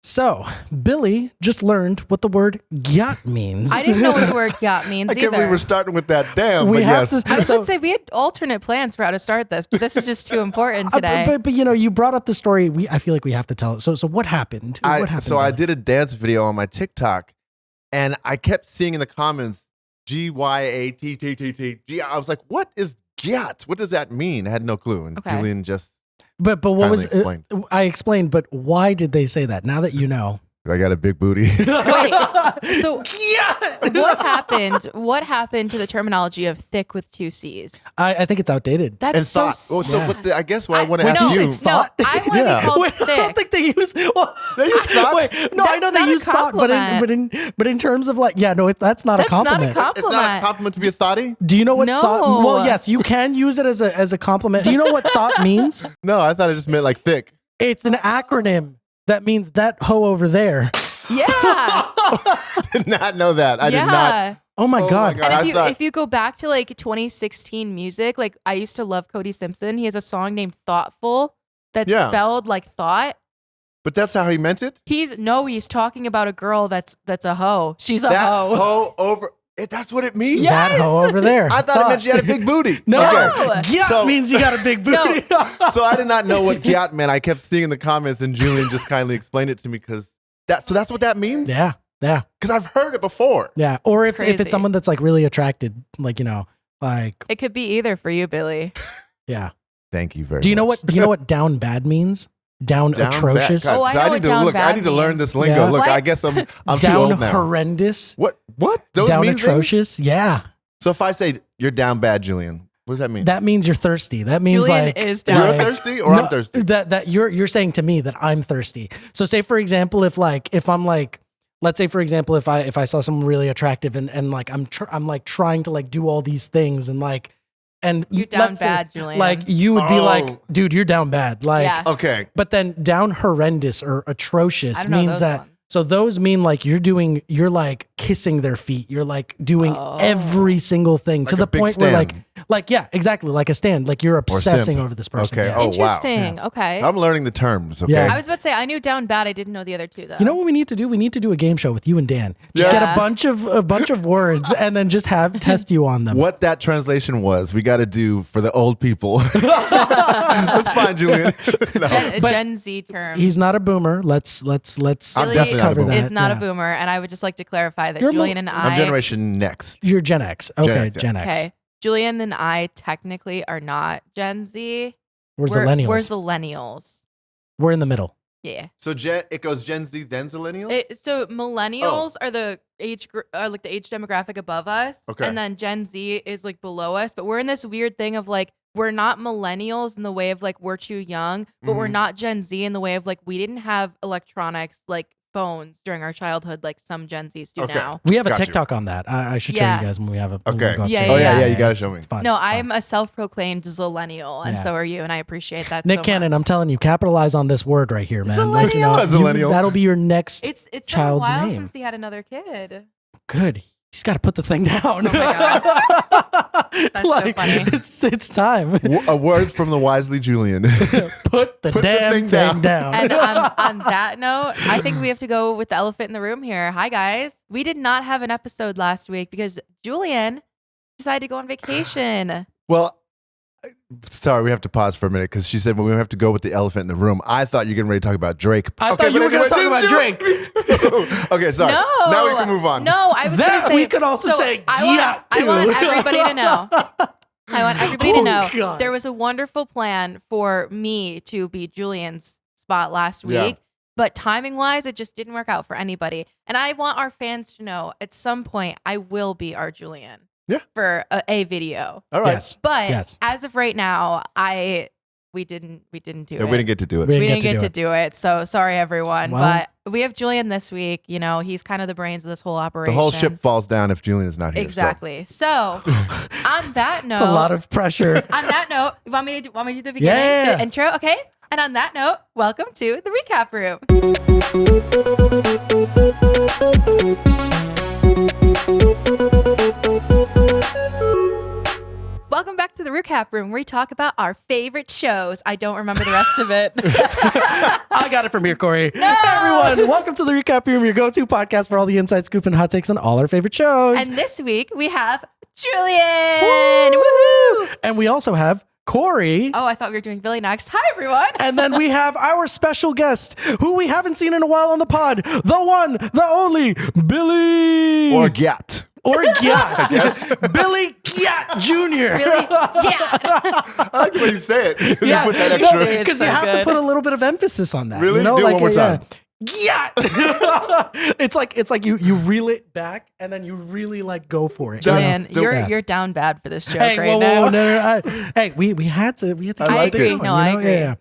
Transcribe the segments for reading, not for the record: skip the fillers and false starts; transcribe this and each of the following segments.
So, Billy just learned what the word GYAAAT means. I didn't know what the word GYAAAT means I can't believe we're starting with that. Damn, We but have yes. to- I was So- going to say we had alternate plans for how to start this, but this is just too important today. But you know, you brought up the story. I feel like we have to tell it. So what happened? What happened? So I Billy? did a dance video on my TikTok, and I kept seeing in the comments GYAAT. I was like, what is GYAAT? What does that mean? I had no clue. And Okay. Julian just But what kindly was explained. I explained, but why did they say that? Now that you know. I got a big booty. Wait, so what happened to the terminology of thick with 2 C's? I think it's outdated. That's and so thought. Well, so yeah. what I guess what I want to wait, ask no, you. no, thought? I want to Yeah. be called Wait, I thick. don't think they use. Well, They use thought? Wait, no, I know That's they not a use thought, but in terms of like, yeah, no, that's not That's a compliment. not a It's not a compliment to be a thottie? Do you know what No. thought? Well, yes, you can use it as a compliment. Do you know what thought means? No, I thought it just meant like thick. It's an acronym that means that hoe over there. Yeah. Did not know that. I did not. yeah. Oh my Oh my god. God. And I thought- if you go back to like 2016 music, like I used to love Cody Simpson. He has a song named Thoughtful that's Yeah. spelled like thought. But that's how he meant it? He's talking about a girl that's a hoe. She's a That hoe. hoe over. That's what it means? Yeah. That hoe over there. I thought it meant you had a big booty. No, Okay. yeah, So- means you got a big booty. So I did not know what GYAAT meant. I kept seeing in the comments, and Julian just kindly explained it to me because that's what that means? yeah. Because I've heard it before. Yeah. Or It's if it's crazy. someone that's like really attracted, like, you know, like, It could be either for you, Billy. yeah. Thank you very much. Do you know what down bad means? Down atrocious. bad. Oh, I know need what to down look. I bad need to learn means. this lingo. Yeah. Look, What? I guess I'm too down old now. horrendous. What? Those Down mean things? atrocious. Yeah. So if I say you're down bad, Julian, what does that mean? That means you're thirsty. That means Julian like is You're down. thirsty or I'm thirsty? That you're saying to me that I'm thirsty. So say for example, if I'm like, let's say for example, if I saw someone really attractive and like I'm like trying to like do all these things and like and You're down let's say, bad, Julian. Like you would be Oh. like, dude, you're down bad. Like, Yeah. Okay. but then down horrendous or atrocious I don't know means those that. ones. So those mean like you're like kissing their feet. You're like doing Oh. every single thing to Like a the big point where stand. like yeah, exactly, like a stand. Like you're obsessing simp. over this person. Okay. Yeah. Oh, wow. Interesting. Okay. I'm learning the terms. Okay. Yeah. I was about to say I knew down bad. I didn't know the other two though. You know what we need to do? We need to do a game show with you and Dan. Just Yes. get a bunch of words and then just test you on them. What that translation was, we got to do for the old people. That's fine, Julian. No. But Gen Z terms. He's not a boomer. Let's I'm let's definitely not a cover boomer. that. is not Yeah. a boomer, and I would just like to clarify that You're a Julian and I'm I. generation next. You're Gen X. Okay, X, yeah. Gen X. Okay, Julian and I technically are not Gen Z. We're millennials. We're zillennials. We're in the middle. Yeah. So it goes Gen Z, then Zillennials? So millennials are the age like the age demographic above us, Okay. and then Gen Z is like below us. But we're in this weird thing of like we're not millennials in the way of like we're too young, but we're Mhm. not Gen Z in the way of like we didn't have electronics like phones during our childhood like some Gen Zs do Okay. now. We have a Got you. TikTok on that. I should show Yeah. you guys when we have a. when Okay. we go upstairs. Yeah, Oh, yeah, yeah, you gotta it's- show me. It's fun. No, it's fun. I'm a self-proclaimed zillennial, and Yeah. so are you, and I appreciate that. Nick so Cannon. much. I'm telling you, capitalize on this word right here, man. Like, you know, Zillennial. Zillennial. that'll be your next. It's been a child's while name. since he had another kid. Good. He's got to put the thing down. Oh my God. That's so funny. It's time. A word from the wisely Julian. Put the damn thing thing down. down. And on that note, I think we have to go with the elephant in the room here. Hi, guys. We did not have an episode last week because Julian decided to go on vacation. Well, sorry, we have to pause for a minute because she said, well, we have to go with the elephant in the room. I thought you were getting ready to talk about Drake. I thought you were going to talk about Drake. Okay, sorry. No. Now we can move on. No, I was going That to say. we could also say I GYAAT want too. everybody to know. I want everybody to Oh, know God. there was a wonderful plan for me to be Julian's spot last week. Yeah. But timing wise, it just didn't work out for anybody. And I want our fans to know at some point I will be our Julian. Yeah. For a video. All right. Yes. But Yes. as of right now, we didn't do Yeah, it. we didn't get to do it. We didn't get to do it. So sorry everyone. Well- but we have Julian this week. You know, he's kind of the brains of this whole The operation. whole ship falls down if Julian is not here. so- Exactly. So on that note, It's a lot of pressure. on that note, you want me to do the beginning, Yeah. the intro? Okay. And on that note, welcome to the recap room. Welcome back to the recap room where we talk about our favorite shows. I don't remember the rest of it. I got it from here, Corey. No! Hey, everyone, welcome to the Recap Room, your go-to podcast for all the inside scoop and hot takes on all our favorite shows. And this week we have Julian. Woohoo! And we also have Corey. Oh, I thought we were doing Billy next. Hi, everyone. And then we have our special guest, who we haven't seen in a while on the pod, the one, the only, Billy. Or GYAAAT. Or GYAAAT. Yes. Billy GYAAAT Jr. Billy GYAAAT. I like the way you say it. Yeah, You put that you extra. say it. because so you have to good. put a little bit of emphasis on that. Really? You know? Do it one more yeah. time. GYAAT. it's like you reel it back and then you really like go for it. Julian, Yeah. you're down bad for this joke Hey, right whoa, now. whoa, no. Hey, we had to keep I like it it. going, No, I agree. Yeah.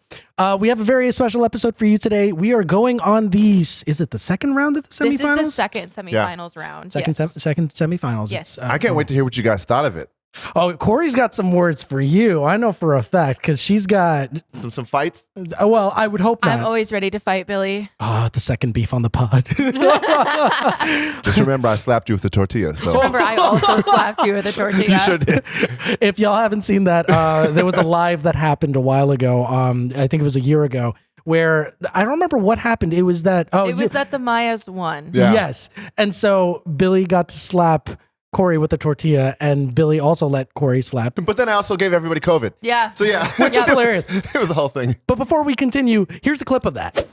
We have a very special episode for you today. We are going on is it the second round of the semifinals? This is the second semifinals round. Second, yes. second semifinals. Yes. It's, I can't wait to hear what you guys thought of it. Oh, Corey's got some words for you. I know for a fact because she's got. Some fights. Well, I would hope not. I'm always ready to fight, Billy. The second beef on the pod. Just remember, I slapped you with the tortilla. Just So remember, I also slapped you with a tortilla. you sure did. If y'all haven't seen that, there was a live that happened a while ago. I think it was a year ago, where I don't remember what happened. It was that. It was that the Mayas won. Yeah. Yes, and so Billy got to slap Corey with the tortilla, and Billy also let Corey slap. But then I also gave everybody COVID. Yeah. So yeah, Which is hilarious. It was a whole thing. But before we continue, here's a clip of that.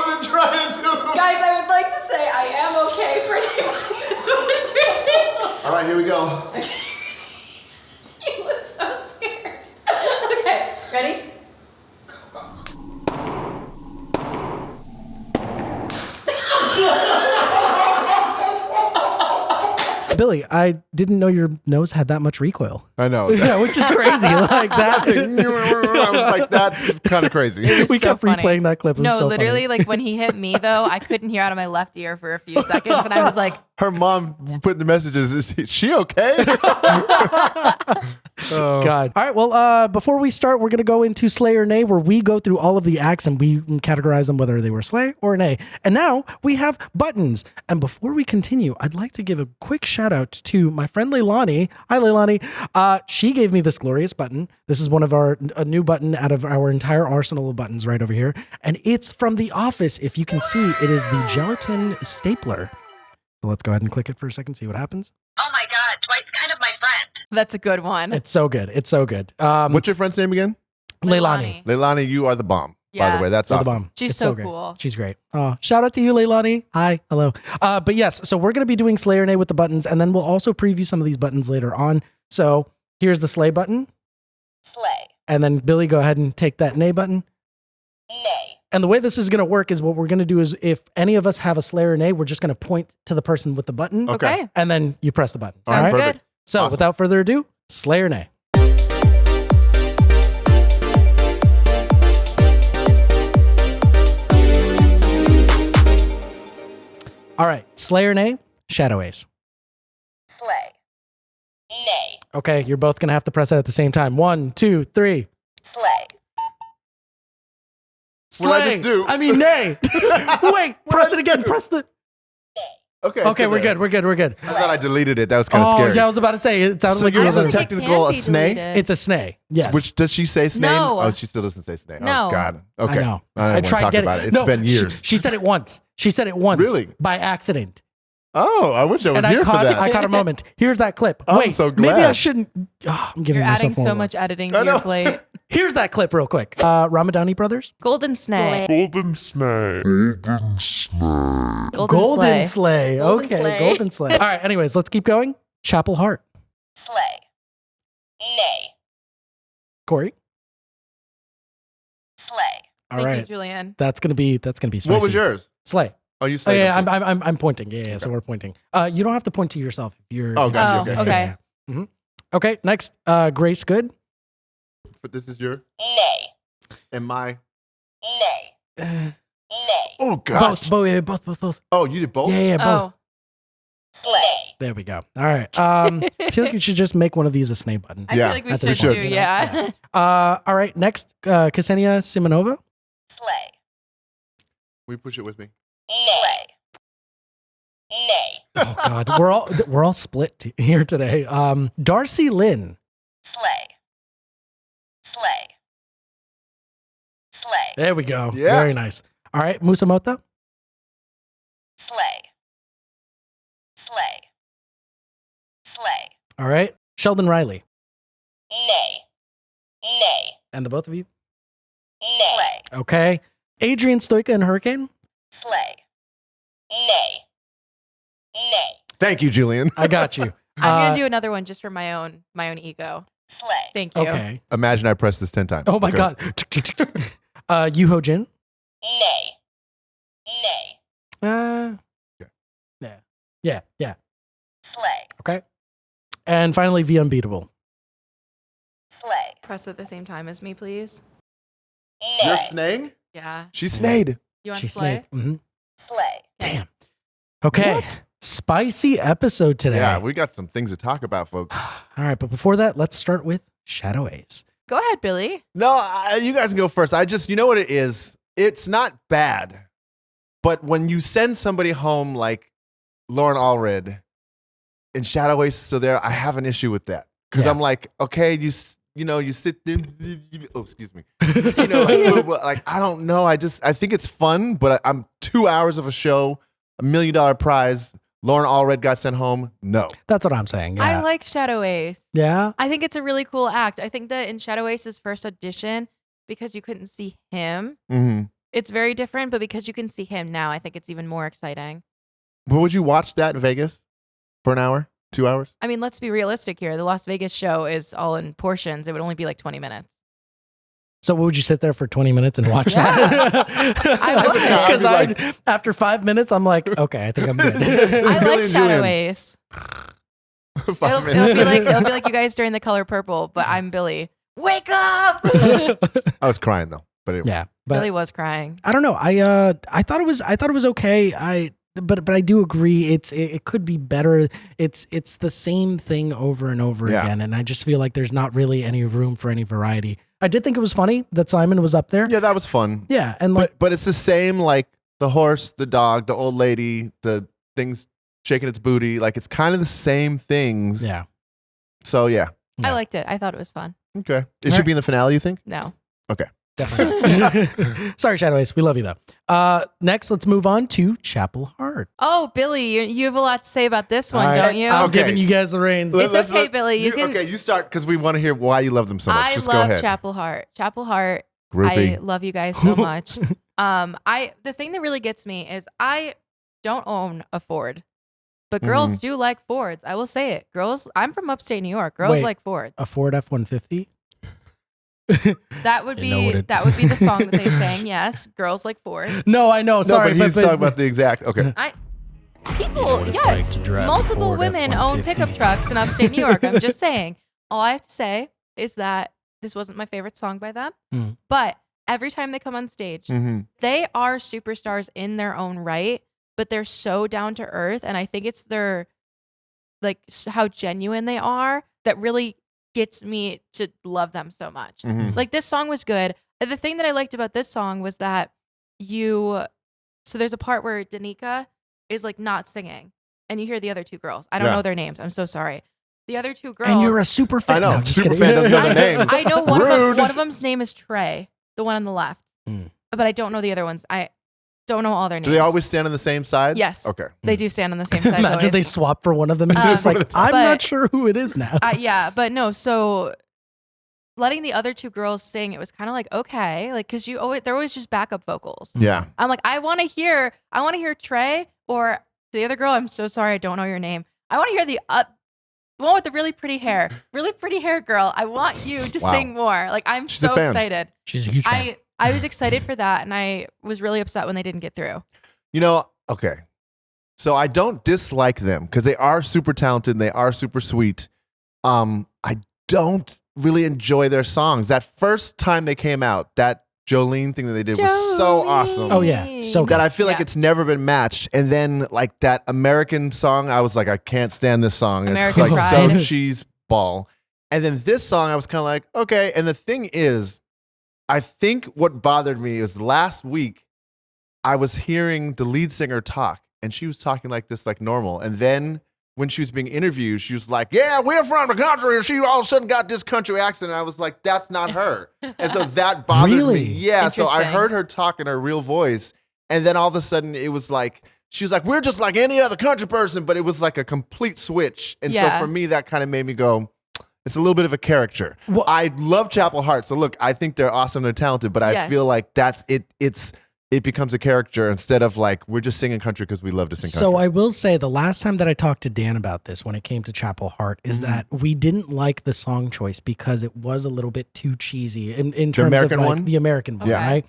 Guys, I would like to say I am okay for anybody who's wondering. All right, here we go. You look so scared. Okay, ready? Billy, I didn't know your nose had that much recoil. I know. Yeah, which is crazy. Like that. I was like, that's kind of crazy. It was We so kept funny. replaying that clip. It was No, so literally, funny. like when he hit me, though, I couldn't hear out of my left ear for a few seconds, and I was like, Her mom put in the messages, is she okay? God. All right. Well, before we start, we're going to go into Slay or Nay, where we go through all of the acts and we categorize them whether they were Slay or Nay. And now we have buttons. And before we continue, I'd like to give a quick shout out to my friend Leilani. Hi, Leilani. She gave me this glorious button. This is one of a new button out of our entire arsenal of buttons right over here. And it's from The Office. If you can see, it is the gelatin stapler. So let's go ahead and click it for a second, see what happens. Oh my God, Dwight's kind of my friend. that's a good one. It's so good. It's so good. What's your friend's name again? Leilani. Leilani, you are the bomb. By Yeah. the way, that's You're the awesome. bomb. She's It's so great. cool. She's great. Oh, shout out to you, Leilani. Hi, hello. But yes, so we're going to be doing Slay or Nay with the buttons, and then we'll also preview some of these buttons later on. So here's the Slay button, Slay. and then Billy, go ahead and take that Nay button. Nay. And the way this is going to work is what we're going to do is if any of us have a Slay or Nay, we're just going to point to the person with the button, Okay. and then you press the button. All right, Sounds perfect. good. So Awesome. without further ado, Slay or Nay. All right, Slay or Nay, Shadow Ace. Slay. Nay. Okay, you're both gonna have to press it at the same time. 1, 2, 3. Slay. Slay. What did I just do? I mean, nay. Wait, press it again. Press the. Okay, Okay, so we're there. good. We're good. We're good. I thought I deleted it. That was kind of Oh, scary. yeah, I was about to say it sounded So like you yours were. is It technical can't a be snake? deleted. It's a snay. Yes. Which does she say snake? No. Oh, she still doesn't say snake. No. Oh God. Okay. I know. I don't want to talk get about it. It's No, been years. She said it once. She said it once. Really? By accident. Oh, I wish I was And here I for caught, that. I caught a moment. Here's that clip. I'm Wait, so maybe I glad. shouldn't. I'm giving You're myself adding so more. much editing I to your know. plate. Here's that clip real quick. Ramadani Brothers. Golden Snake. Golden snake. Golden snake. Golden Slay. Golden Okay, Slay. Golden Slay. All right, anyways, let's keep going. Chapel Hart. Slay. Nay. Corey. Slay. All Thank right. you, Julian. That's gonna be spicy. What was yours? Slay. Oh, you Oh said. yeah, I'm pointing. Yeah, so we're pointing. You don't have to point to yourself if you're. Oh, gotcha. Oh, Okay. okay. Mhm. Okay, next, Grace Good. But this is your Nay. and my. Nay. Uh, Nay. Oh gosh. both. Oh, yeah, both. Oh, you did both. Yeah, both. Oh, Slay. There we go. All right. I feel like we should just make one of these a snake button. I Yeah, feel like we that's should what we too. should. Yeah. All right. Next, Kseniya Simonova. Slay. We push it with me. Slay. Nay. Oh God, we're all split here today. Darci Lynne. Slay. Slay. Slay. There we go. Yeah. Very nice. All right, Musa Motha. Slay. Slay. Slay. All right, Sheldon Riley. Nay. Nay. And the both of you. Nay. Slay. Okay. Adrian, Stoica, and Hurricane. Slay. Nay. Nay. Thank you, Julian. I got you. I'm gonna do another one just for my own ego. Slay. Thank you. Okay. Imagine I pressed this 10 times. Oh my Okay. God. You Hojin. Nay. Nay. Yeah. Slay. Okay. And finally, V Unbeatable. Slay. Press at the same time as me, please. You're Nay. snaying? Yeah. She's snayed. You want She to play? snaked. Mhm. Slay. Damn. Okay. Spicy episode today. Yeah, we got some things to talk about, folks. All right, but before that, let's start with Shadow Ace. Go ahead, Billy. No, you guys can go first. You know what it is? It's not bad. But when you send somebody home like Lauren Allred and Shadow Ace is still there, I have an issue with that. Because Yeah. I'm like, okay, you sit there. Oh, excuse me. Like, I don't know. I think it's fun, but I'm 2 hours of a show, $1 million prize. Lauren Allred got sent home. No. That's what I'm saying. Yeah. I like Shadow Ace. Yeah. I think it's a really cool act. I think that in Shadow Ace's first audition, because you couldn't see him, Mm-hmm. it's very different. But because you can see him now, I think it's even more exciting. But would you watch that in Vegas for an hour, 2 hours? I mean, let's be realistic here. The Las Vegas show is all in portions. It would only be like 20 minutes. So would you sit there for 20 minutes and watch Yeah. that? I would. Because I'd be after 5 minutes, I'm like, okay, I think I'm good. I Billy like and Shadow Julian. Ace. 5 It'll minutes. be like you guys during The Color Purple, but I'm Billy. Wake up! I was crying though. But anyway. Yeah. But Billy was crying. I don't know. I thought it was okay. But I do agree. It could be better. It's the same thing over and over Yeah. again, and I just feel like there's not really any room for any variety. I did think it was funny that Simon was up there. Yeah, that was fun. Yeah, and like But it's the same, like the horse, the dog, the old lady, the things shaking its booty. Like it's kind of the same things. yeah. So yeah. Yeah. I liked it. I thought it was fun. Okay. It should be in the finale, you think? No. Definitely. Sorry, Shadow Ace. We love you though. Next, let's move on to Chapel Hart. Oh, Billy, you have a lot to say about this one, All right. don't you? I'm Okay. giving you guys the reins. It's okay, Billy. You can- Okay, you start because we want to hear why you love them so much. I Just go love ahead. Chapel Hart. Chapel Hart. Groupie. I love you guys so much. The thing that really gets me is I don't own a Ford, but girls do like Fords. I will say it. Girls, I'm from upstate New York. Girls Wait. like Fords. A Ford F-150. That would You know what be it- the song that they sang. Yes, girls like Fords. No, I know. No, Sorry, but he's talking about the exact. Okay. People, what it's yes, like to drive a multiple Ford women own F-150. pickup trucks in upstate New York. I'm just saying. All I have to say is that this wasn't my favorite song by them, Mm. but every time they come on stage, Mm-hmm. they are superstars in their own right, but they're so down to earth. And I think it's their, like, how genuine they are that really gets me to love them so much. Mm-hmm. Like, this song was good. The thing that I liked about this song was that so there's a part where Danica is like not singing and you hear the other two girls. I don't Yeah. know their names. I'm so sorry. The other two girls. And you're a super fan. I know. No, I'm just Super kidding. fan doesn't know their names. I know Rude. one of them's name is Trey, the one on the left. Mm. But I don't know the other ones. I don't know all their names. Do they always stand on the same side? Yes. Okay. They do stand on the same side. Imagine they always. swap for one of them and it's just Um, like, I'm but- not sure who it is now. Yeah, but no. So letting the other two girls sing, it was kind of like okay, like because they're always just backup vocals. Yeah. I'm like, I want to hear Trey or the other girl. I'm so sorry, I don't know your name. I want to hear the one with the really pretty hair girl. I want you to Wow. sing more. Like I'm She's a so fan. excited. She's a huge fan. I was excited for that, and I was really upset when they didn't get through. You know, okay. So I don't dislike them because they are super talented and they are super sweet. I don't really enjoy their songs. That first time they came out, that Jolene thing that they did was so awesome. Oh, yeah. So That good. I feel like it's never been matched. And then like that American song, I was like, I can't stand this song. American it's like so Pride. cheese ball. And then this song, I was kind of like, okay. And the thing is, I think what bothered me is last week, I was hearing the lead singer talk, and she was talking like this, like normal. And then when she was being interviewed, she was like, yeah, we're from the country. And she all of a sudden got this country accent. And I was like, that's not her. And so that bothered Really? me. Yeah. So I Interesting. heard her talk in her real voice. And then all of a sudden it was like, she was like, we're just like any other country person. But it was like a complete switch. And Yeah. so for me, that kind of made me go, it's a little bit of a character. Well- I love Chapel Hart. So look, I think they're awesome. They're talented. But I Yes. feel like that's it. It becomes a character instead of like, we're just singing country because we love to sing country. So I will say the last time that I talked to Dan about this when it came to Chapel Hart is that we didn't like the song choice because it was a little bit too cheesy in terms American of like one? the American one, Yeah. right?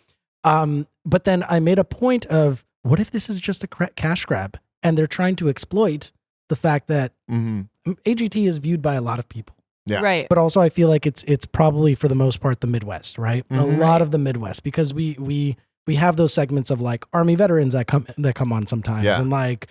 But then I made a point of what if this is just a cash grab and they're trying to exploit the fact that Mhm. AGT is viewed by a lot of people. Yeah. Right. But also I feel like it's probably for the most part the Midwest, right? A Mhm. lot of the Midwest because we have those segments of like Army veterans that come on sometimes, Yeah. and like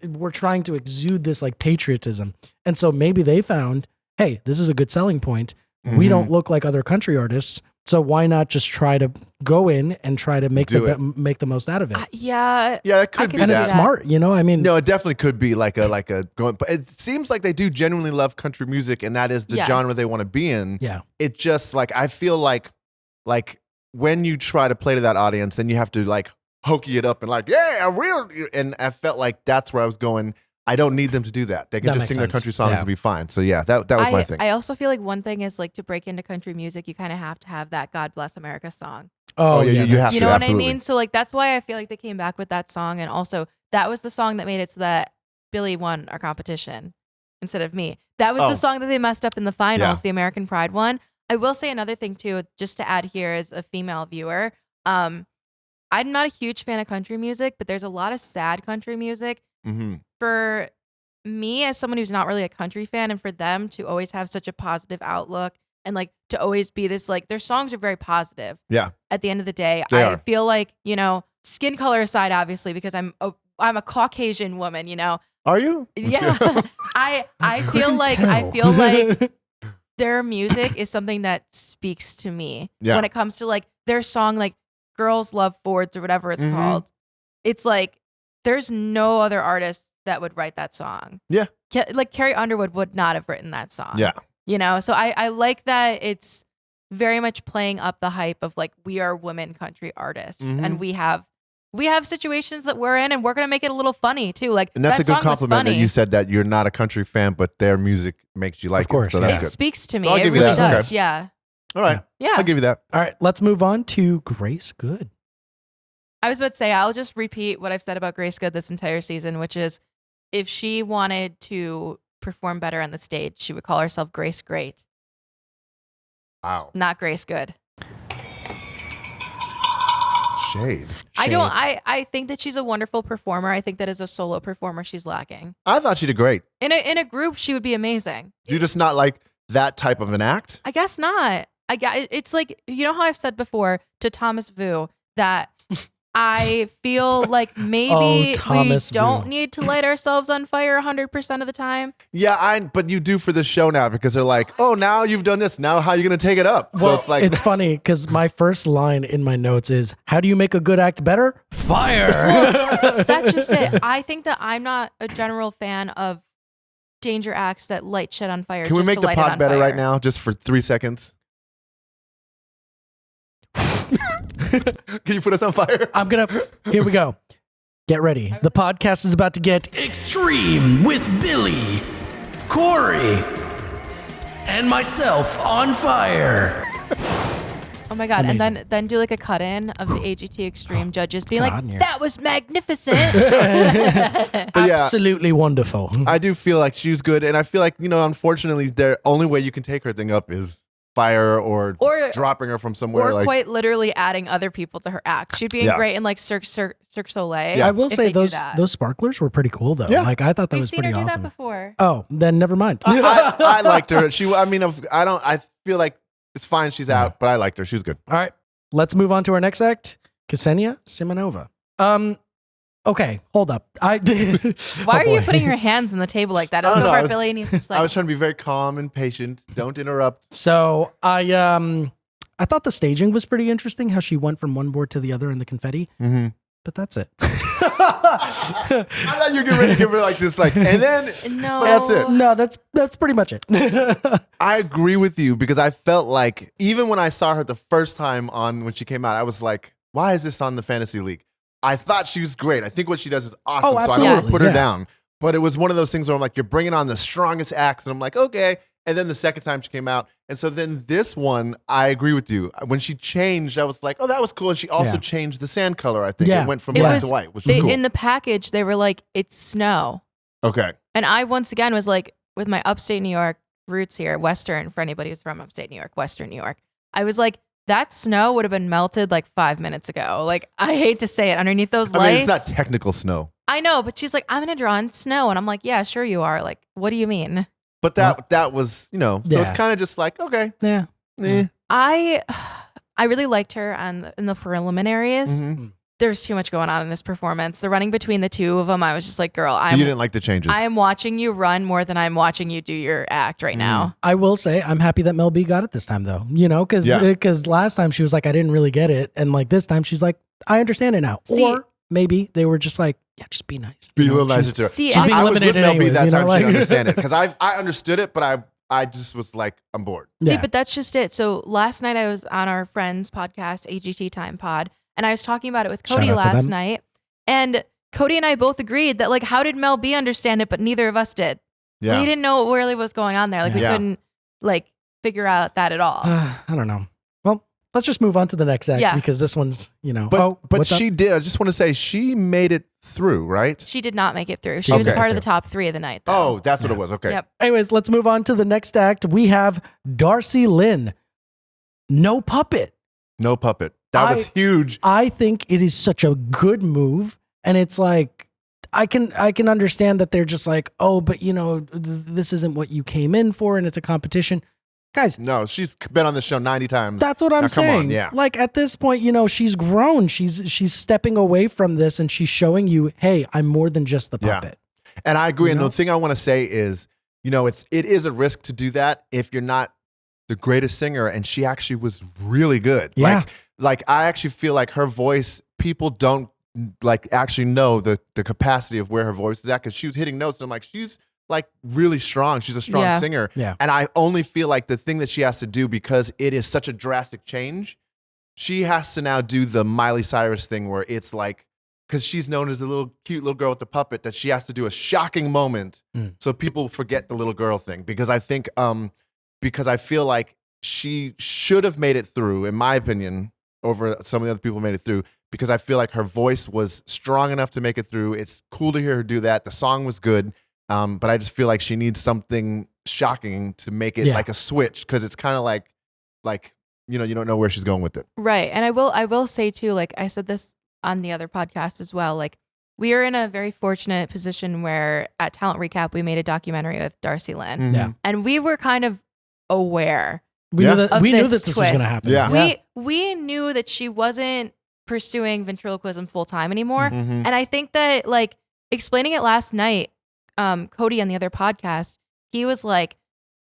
we're trying to exude this like patriotism, and so maybe they found, hey, this is a good selling point. We Mhm. don't look like other country artists, so why not just try to go in and try to make Do it. make the most out of it? Yeah. Yeah, it could can be And see that. it's that. smart, you know. I mean, No, it definitely could be like a going, but it seems like they do genuinely love country music, and that is the Yes. genre they want to be in. yeah, It just like I feel like when you try to play to that audience, then you have to like hokey it up and like real. And I felt like that's where I was going. I don't need them to do that. They can That just makes sing their sense. country songs Yeah. and be fine. So yeah, that was my thing. I also feel like one thing is like to break into country music, you kind of have to have that "God Bless America" song. oh yeah, you that's- have You to, know absolutely. what I mean? So like that's why I feel like they came back with that song, and also that was the song that made it so that Billy won our competition instead of me. That was Oh. the song that they messed up in the finals, Yeah. the American Pride one. I will say another thing too, just to add here as a female viewer. I'm not a huge fan of country music, but there's a lot of sad country music. Mhm. For me, as someone who's not really a country fan, and for them to always have such a positive outlook and like to always be this like their songs are very positive. Yeah. At the end of the day, They I are. feel like, you know, skin color aside, obviously, because I'm a Caucasian woman, you know. Are you? Yeah. I feel like their music is something that speaks to me Yeah. when it comes to like their song, like Girls Love Fords or whatever it's Mhm. called. It's like there's no other artist that would write that song. Yeah. Like Carrie Underwood would not have written that song. Yeah. You know, so I like that it's very much playing up the hype of like we are women country artists Mhm. and we have situations that we're in and we're gonna make it a little funny too. Like And that's that a good song was compliment that funny. you said that you're not a country fan, but their music makes you like course, it. So that's It good. speaks to me. I'll It give you really that. does. Okay. Yeah. All right. Yeah. I'll give you that. All right, let's move on to Grace Good. I was about to say, I'll just repeat what I've said about Grace Good this entire season, which is if she wanted to perform better on the stage, she would call herself Grace Great, Wow. not Grace Good. Shade. I think that she's a wonderful performer. I think that as a solo performer, she's lacking. I thought she did great. In a group, she would be amazing. You're just not like that type of an act. I guess not. It's like, you know how I've said before to Thomas Vu that I feel like maybe we Thomas don't Vu. need to light ourselves on fire 100% of the time. Yeah, but you do for this show now because they're like, oh, now you've done this. Now how are you going to take it up? So Well, it's like, it's funny because my first line in my notes is, "How do you make a good act better? Fire." That's just it. I think that I'm not a general fan of danger acts that light shit on fire. can we just make to the light it pod on better fire. right now just for 3 seconds? Can you put us on fire? Here we go. Get ready. The podcast is about to get extreme with Billy, Corey, and myself on fire. Oh my god! Amazing. And then do like a cut in of the AGT Extreme judges being kinda like, hot in here. "That was magnificent." Yeah. Absolutely wonderful. I do feel like she's good. And I feel like, unfortunately, the only way you can take her thing up is fire or dropping her from somewhere. or like, quite literally adding other people to her act. She'd be Yeah. great in like Cirque Soleil. I will if say they do those that. sparklers were pretty cool though. Yeah. Like I thought that We've was seen pretty her do awesome. that before. Oh, then never mind. I liked her. I feel like it's fine. She's out, but I liked her. She was good. All right, let's move on to our next act. Kseniya Simonova. Okay, hold up. Why are you putting your hands on the table like that? I don't know if Billy needs to I was trying to be very calm and patient. Don't interrupt. So I thought the staging was pretty interesting. How she went from one board to the other in the confetti. Mm-hmm. But that's it. I thought you were getting ready to give her like this, like, and then No. that's it. No, that's pretty much it. I agree with you because I felt like even when I saw her the first time on when she came out, I was like, why is this on the Fantasy League? I thought she was great. I think what she does is awesome. Oh, so I don't absolutely. want to put her Yeah. down. But it was one of those things where I'm like, you're bringing on the strongest acts. And I'm like, okay. And then the second time she came out. And so then this one, I agree with you. When she changed, I was like, oh, that was cool. And she also Yeah. changed the sand color, I think. Yeah. It went from It black was- to white, which was cool. In the package, they were like, it's snow. Okay. And I once again was like, with my upstate New York roots here, Western, for anybody who's from upstate New York, Western New York, I was like, that snow would have been melted like 5 minutes ago. Like, I hate to say it, underneath those I lights. mean, it's not technical snow. I know, but she's like, I'm going to draw in snow. And I'm like, yeah, sure you are. Like, what do you mean? But that was, so it's Yeah. kind of just like, okay. Yeah. Eh. I really liked her in the preliminaries. Mhm. There's too much going on in this performance. The running between the two of them, I was just like, girl, So you didn't like the changes. I am watching you run more than I'm watching you do your act right now. I will say I'm happy that Mel B got it this time though. Because Yeah. last time she was like I didn't really get it, and like this time she's like I understand it now. See- or maybe they were just like yeah, just be nice. Be a You know, little nicer she's- to her. See, she's being I was with eliminated Mel B anyways, that you know, time. She like- didn't understand it because I understood it, but I just was like, I'm bored. See, Yeah. but that's just it. So last night I was on our friend's podcast, AGT Time Pod, and I was talking about it with Shout Cody out to last them. night. And Cody and I both agreed that, like, how did Mel B understand it, but neither of us did? Yeah. We didn't know what really was going on there. Like, we Yeah. couldn't, like, figure out that at all. I don't know. Well, let's just move on to the next act Yeah. because this one's But what's up? she did. I just want to say she made it through, right? She did not make it through. She was a Okay. part of the top 3 of the night, though. Oh, that's what Yeah. it was. Okay. Yep. Anyways, let's move on to the next act. We have Darci Lynne. No puppet. No puppet. That was huge. I think it is such a good move, and it's like I can understand that they're just like, oh, but this isn't what you came in for, and it's a competition, guys. No, she's been on the show 90 times. That's what I'm Now, come on, saying. yeah. Like at this point, she's grown. She's stepping away from this, and she's showing you, hey, I'm more than just the Yeah. puppet. And I agree. You And know? the thing I want to say is, it is a risk to do that if you're not the greatest singer. And she actually was really good. Yeah. Like I actually feel like her voice, people don't like actually know the capacity of where her voice is at because she was hitting notes. And I'm like, she's like really strong. She's a strong Yeah. singer. Yeah. And I only feel like the thing that she has to do, because it is such a drastic change, she has to now do the Miley Cyrus thing where it's like, because she's known as the little cute little girl with the puppet, that she has to do a shocking moment so people forget the little girl thing. Because I think, because I feel like she should have made it through, in my opinion, over some of the other people who made it through, because I feel like her voice was strong enough to make it through. It's cool to hear her do that. The song was good. But I just feel like she needs something shocking to make it Yeah. like a switch, because it's kind of like, you don't know where she's going with it. Right. And I will say too, like I said this on the other podcast as well, like we are in a very fortunate position where at Talent Recap, we made a documentary with Darci Lynne, Yeah. and we were kind of aware. We Yeah. knew that Of we knew this that this was going to twist. happen. Yeah. We knew that she wasn't pursuing ventriloquism full time anymore. Mhm. And I think that, like, explaining it last night, Cody on the other podcast, he was like,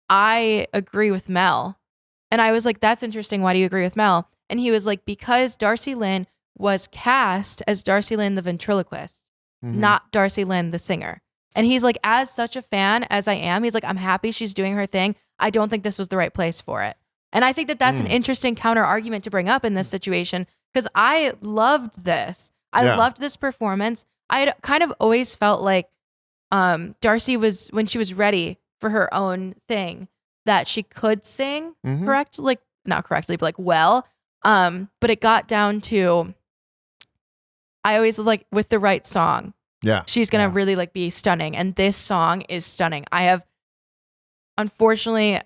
I agree with Mel. And I was like, that's interesting. Why do you agree with Mel? And he was like, because Darci Lynne was cast as Darci Lynne the ventriloquist, Mhm. not Darci Lynne the singer. And he's like, as such a fan as I am, he's like, I'm happy she's doing her thing. I don't think this was the right place for it. And I think that that's an interesting counter argument to bring up in this situation, because I loved this. I Yeah. loved this performance. I had kind of always felt like Darci was, when she was ready for her own thing, that she could sing Mhm. correctly, like not correctly, but like well. But it got down to, I always was like, with the right song, Yeah. she's gonna Yeah. really like be stunning. And this song is stunning. I have, unfortunately,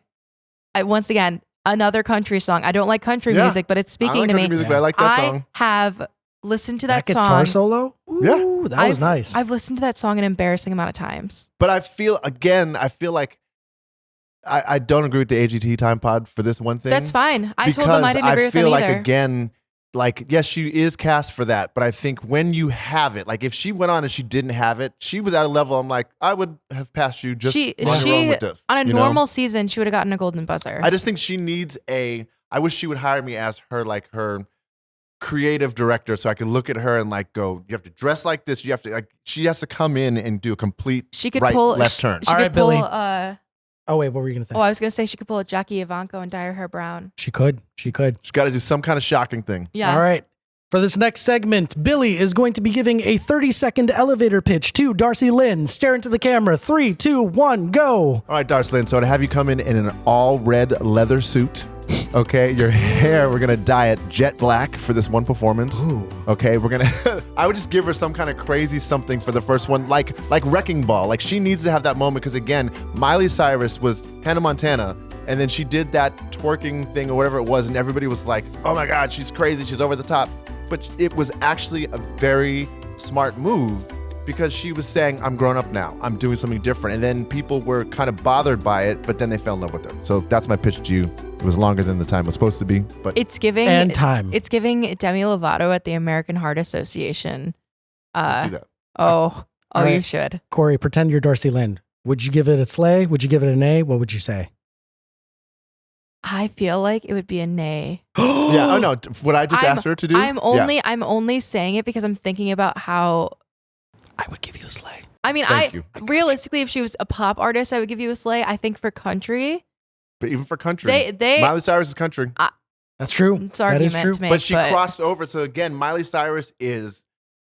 once again, another country song. I don't like country Yeah. music, but it's I speaking like to country me. music, but I like that I song. have listened to That that, guitar song. solo? Ooh, that was nice. I've listened to that song an embarrassing amount of times. But I feel like I don't agree with the AGT Time Pod for this one thing. That's fine. I told because them I didn't agree with them feel either. like, again, like, yes, she is cast for that, but I think when you have it, like if she went on and she didn't have it, she was at a level I'm like, I would have passed you just run your own with this. On a you know? normal season, she would have gotten a golden buzzer. I just think she needs I wish she would hire me as her creative director so I could look at her and like go, you have to dress like this. You have to she has to come in and do a complete she could right, pull left turn. She All could right, pull, Billy. Oh wait, what were you gonna say? I was gonna say she could pull a Jackie Ivanko and dye her hair brown. She could. She's got to do some kind of shocking thing. Yeah. All right. For this next segment, Billy is going to be giving a 30-second elevator pitch to Darci Lynne. Stare into the camera. 3, 2, 1, go. All right, Darci Lynne, so to have you come in an all red leather suit. Okay, your hair, we're gonna dye it jet black for this one performance. Ooh. Okay, we're gonna I would just give her some kind of crazy something for the first one, like Wrecking Ball. Like she needs to have that moment because again, Miley Cyrus was Hannah Montana, and then she did that twerking thing or whatever it was, and everybody was like, oh my God, she's crazy, she's over the top. But it was actually a very smart move because she was saying, I'm grown up now, I'm doing something different. And then people were kind of bothered by it, but then they fell in love with her. So that's my pitch to you. It was longer than the time it was supposed to be, but It's giving And time. It's giving Demi Lovato at the American Heart Association. do that. Oh, All you right. should. Corey, pretend you're Darci Lynne. Would you give it a slay? Would you give it an A? What would you say? I feel like it would be a nay. Yeah. Oh no. What I just asked her to do. I'm only saying it because I'm thinking about how. I would give you a slay. I mean, Thank you. realistically, if she was a pop artist, I would give you a slay. I think for country, But even for country, they Miley Cyrus is country. That's true. it's That is argument true. to make, But she crossed over. So again, Miley Cyrus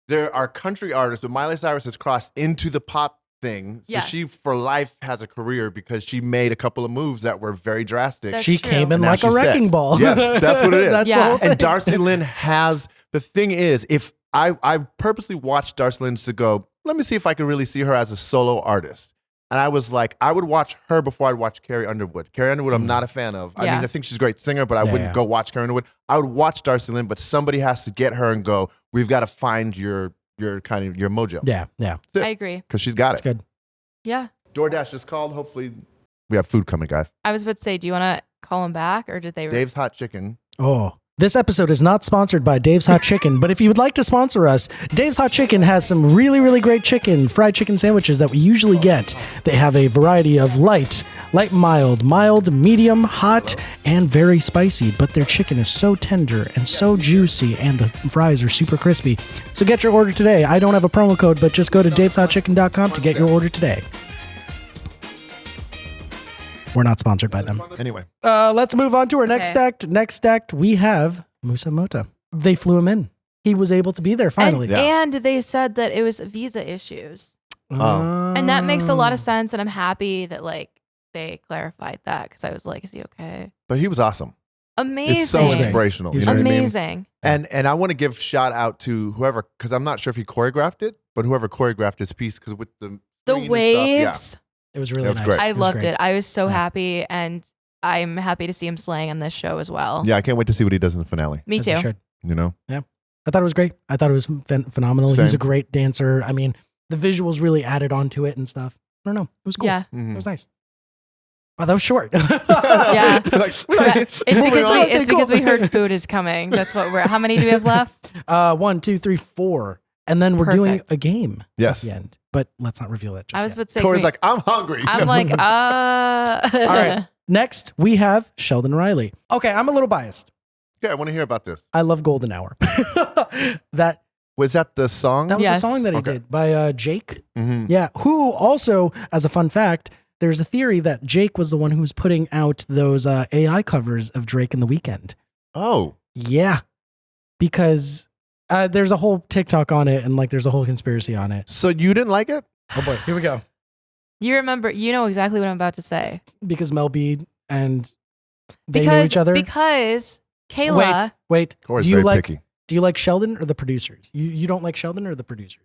there are country artists, but Miley Cyrus has crossed into the pop thing. So Yes. she for life has a career because she made a couple of moves that were very drastic. That's She true. came in And now like a she's set. wrecking ball. Yes, that's what it is. That's Yeah. the whole thing. And Darci Lynne has, the thing is, if I purposely watched Darci Lynne to go, let me see if I can really see her as a solo artist. And I was like, I would watch her before I'd watch Carrie Underwood. Carrie Underwood, I'm not a fan of. I Yeah. mean, I think she's a great singer, but I Yeah, wouldn't yeah. go watch Carrie Underwood. I would watch Darci Lynne, but somebody has to get her and go, we've got to find your kind of your mojo. Yeah, yeah. I agree. Because she's got it. It's good. Yeah. DoorDash just called. Hopefully we have food coming, guys. I was about to say, do you want to call him back or did they? Dave's Hot Chicken. Oh. This episode is not sponsored by Dave's Hot Chicken, but if you would like to sponsor us, Dave's Hot Chicken has some really, really great fried chicken sandwiches that we usually get. They have a variety of light, mild, medium, hot, and very spicy, but their chicken is so tender and so juicy, and the fries are super crispy. So get your order today. I don't have a promo code, but just go to daveshotchicken.com to get your order today. We're not sponsored by them. Anyway. Let's move on to our next Okay. act. Next act, we have Musa Motha. They flew him in. He was able to be there finally. And they said that it was visa issues. Oh. And that makes a lot of sense. And I'm happy that they clarified that because I was like, is he okay? But he was awesome. Amazing. It's so Amazing. inspirational. He was You know what I mean? Amazing. And I want to give shout out to whoever, because I'm not sure if he choreographed it, but whoever choreographed his piece, because with the The screen and waves. stuff, It was really It was nice. great. I It was loved great. it. I was so Yeah. happy, and I'm happy to see him slaying on this show as well. yeah, I can't wait to see what he does in the finale. Me As he too. should. You know, I thought it was great. I thought it was phenomenal. He's a Same. great dancer. I mean, the visuals really added onto it and stuff. I don't know. It was cool. Yeah. Mhm. It was nice. Wow, that was short. Yeah. Like, It's moving because on. it's because we heard food is coming. That's what we're. How many do we have left? 1, 2, 3, 4. And then we're doing Perfect. a game Yes. at the end. But let's not reveal it just I was yet. about to say. Corey's can we- like, I'm hungry. I'm like, All right. Next, we have Sheldon Riley. Okay, I'm a little biased. Okay, I want to hear about this. I love Golden Hour. that Was that the song? was Yes. a song that he Okay. did by Jake. Mhm. Yeah, who also, as a fun fact, there's a theory that Jake was the one who was putting out those AI covers of Drake in The Weeknd. Oh, Yeah, because there's a whole TikTok on it, and there's a whole conspiracy on it. so you didn't like it? Oh boy, here we go. You remember? You know exactly what I'm about to say. Because Mel B and they know each other. Because Kayla. Wait. Corey's Do you very like picky. Do you like Sheldon or the producers? You don't like Sheldon or the producers?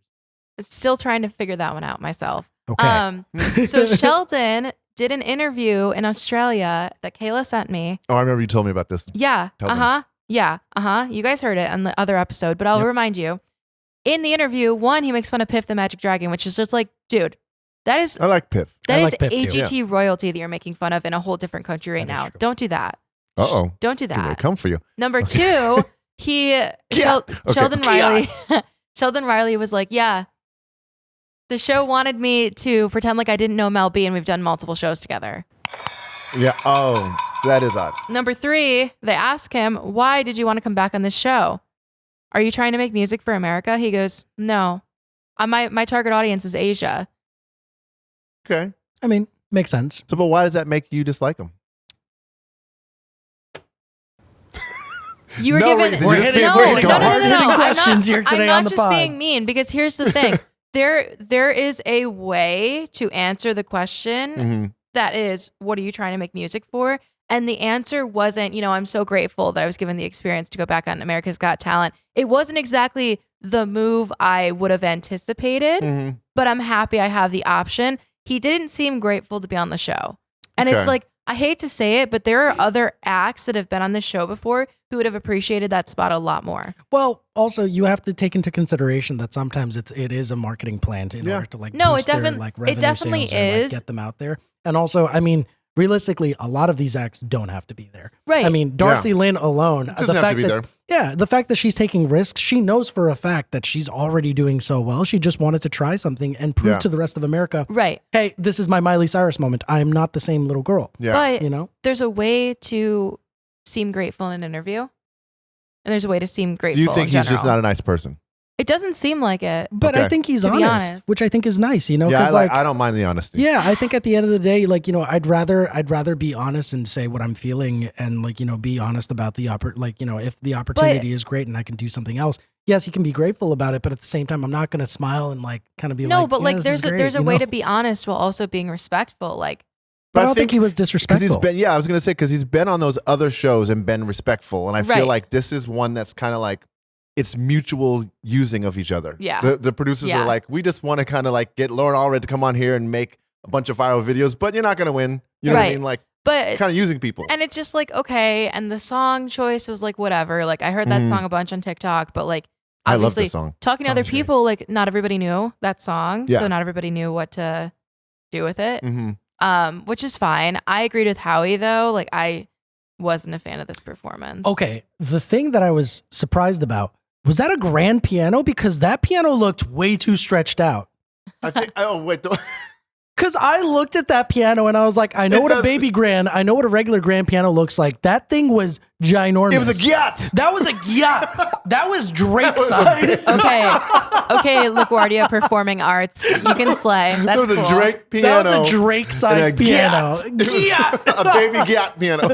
Still trying to figure that one out myself. Okay. So Sheldon did an interview in Australia that Kayla sent me. Oh, I remember you told me about this. Yeah. Tell them. Yeah. You guys heard it on the other episode, but I'll Yep. remind you. In the interview, one, he makes fun of Piff the Magic Dragon, which is just like, dude, that is I like Piff. that I is like Piff too. AGT royalty that you're making fun of in a whole different country right That is now. true. Don't do that. Uh-oh. Don't do Here they that. come for you. Number two, Sheldon Riley. Sheldon Riley was like, yeah, the show wanted me to pretend like I didn't know Mel B, and we've done multiple shows together. Yeah. Oh, that is odd. Number 3, they ask him, why did you want to come back on this show? Are you trying to make music for America? He goes, no. My target audience is Asia. Okay. I mean, makes sense. So, but why does that make you dislike him? You were No given reason. We're You're just hitting- being we're weird. hitting Go on. hard-hitting questions here today I'm not on the just pod. being mean, because here's the thing. There is a way to answer the question Mhm. that is, what are you trying to make music for? And the answer wasn't, I'm so grateful that I was given the experience to go back on America's Got Talent. It wasn't exactly the move I would have anticipated, Mhm. but I'm happy I have the option. He didn't seem grateful to be on the show. And it's Okay. like, I hate to say it, but there are other acts that have been on this show before who would have appreciated that spot a lot more. Well, also you have to take into consideration that sometimes it is a marketing plan in Yeah. order to like No, boost it their, defin- like it revenue definitely sales or, like, is. get them out there. And also, I mean, realistically, a lot of these acts don't have to be there. Right. I mean, Darci Lynne alone, Doesn't have to be there. the fact that she's taking risks, she knows for a fact that she's already doing so well. She just wanted to try something and prove Yeah. to the rest of America, Right. hey, this is my Miley Cyrus moment. I am not the same little girl. Yeah. But You know? there's a way to seem grateful in an interview. And there's a way to seem grateful. Do you think in he's just general. not a nice person? It doesn't seem like it. But Okay. I think he's To be honest, honest. which I think is nice, you know? Yeah, 'Cause, I don't mind the honesty. Yeah, I think at the end of the day, like, I'd rather be honest and say what I'm feeling and like, be honest about the if the opportunity is great and I can do something else. Yes, you can be grateful about it, but at the same time, I'm not going to smile and like kind of be No, like, but yeah, like this there's is a there's great, a way to be honest while also being respectful. Like, But I don't think he was because disrespectful. he's been. Yeah, I was gonna say because he's been on those other shows and been respectful, and I feel Right. like this is one that's kind of like it's mutual using of each other. Yeah. The producers Yeah. are like, we just want to kind of like get Lauren Allred to come on here and make a bunch of viral videos, but you're not gonna win. You know what I Right. mean? Like but kind of using people. and it's just like, okay, and the song choice was like whatever. Like, I heard that Mhm. song a bunch on TikTok, but like I love obviously this song. talking to other Song's great. people, like not everybody knew that song. Yeah. So not everybody knew what to do with it. Mm-hmm. Which is fine. I agreed with Howie though. Like, I wasn't a fan of this performance. Okay, the thing that I was surprised about, was that a grand piano? Because that piano looked way too stretched out. I think. Oh wait. Because I looked at that piano and I was like, I know It what a does- baby grand, I know what a regular grand piano looks like. That thing was ginormous. It was a GYAAT. That was a GYAAT. That was Drake size. Okay. Okay, LaGuardia Performing Arts. You can slay. That's It was cool. a Drake That piano. was a Drake size and a piano. GYAAT. It was GYAAT. a baby GYAAT piano.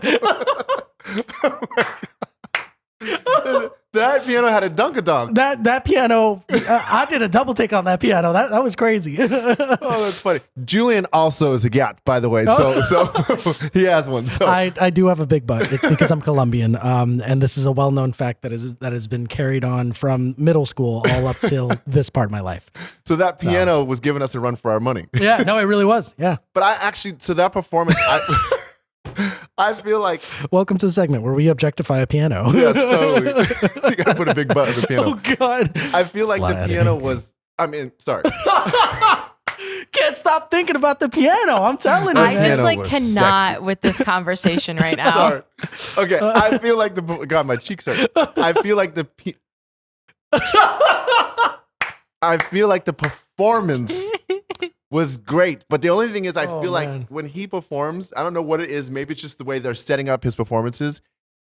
That piano had a dunkadonk. That piano, I did a double take on that piano. That was crazy. Oh, that's funny. Julian also is a GYAAT, by the way. So he has one. So I do have a big butt. It's because I'm Colombian. And this is a well-known fact that has been carried on from middle school all up till this part of my life. so that piano was giving us a run for our money. Yeah, no, it really was. Yeah. But I actually, so that performance, I feel like, Welcome to the segment where we objectify a piano. yes, totally. You gotta put a big butt on the piano. Oh God. I feel like a lot the of piano editing. was, I mean, sorry. Can't stop thinking about the piano. I'm telling you. I man. just piano like was cannot sexy. with this conversation right now. Sorry. Okay, I feel like God, my cheeks hurt. I feel like I feel like the performance was great, but the only thing is, I Oh, feel man. like when he performs, I don't know what it is. Maybe it's just the way they're setting up his performances.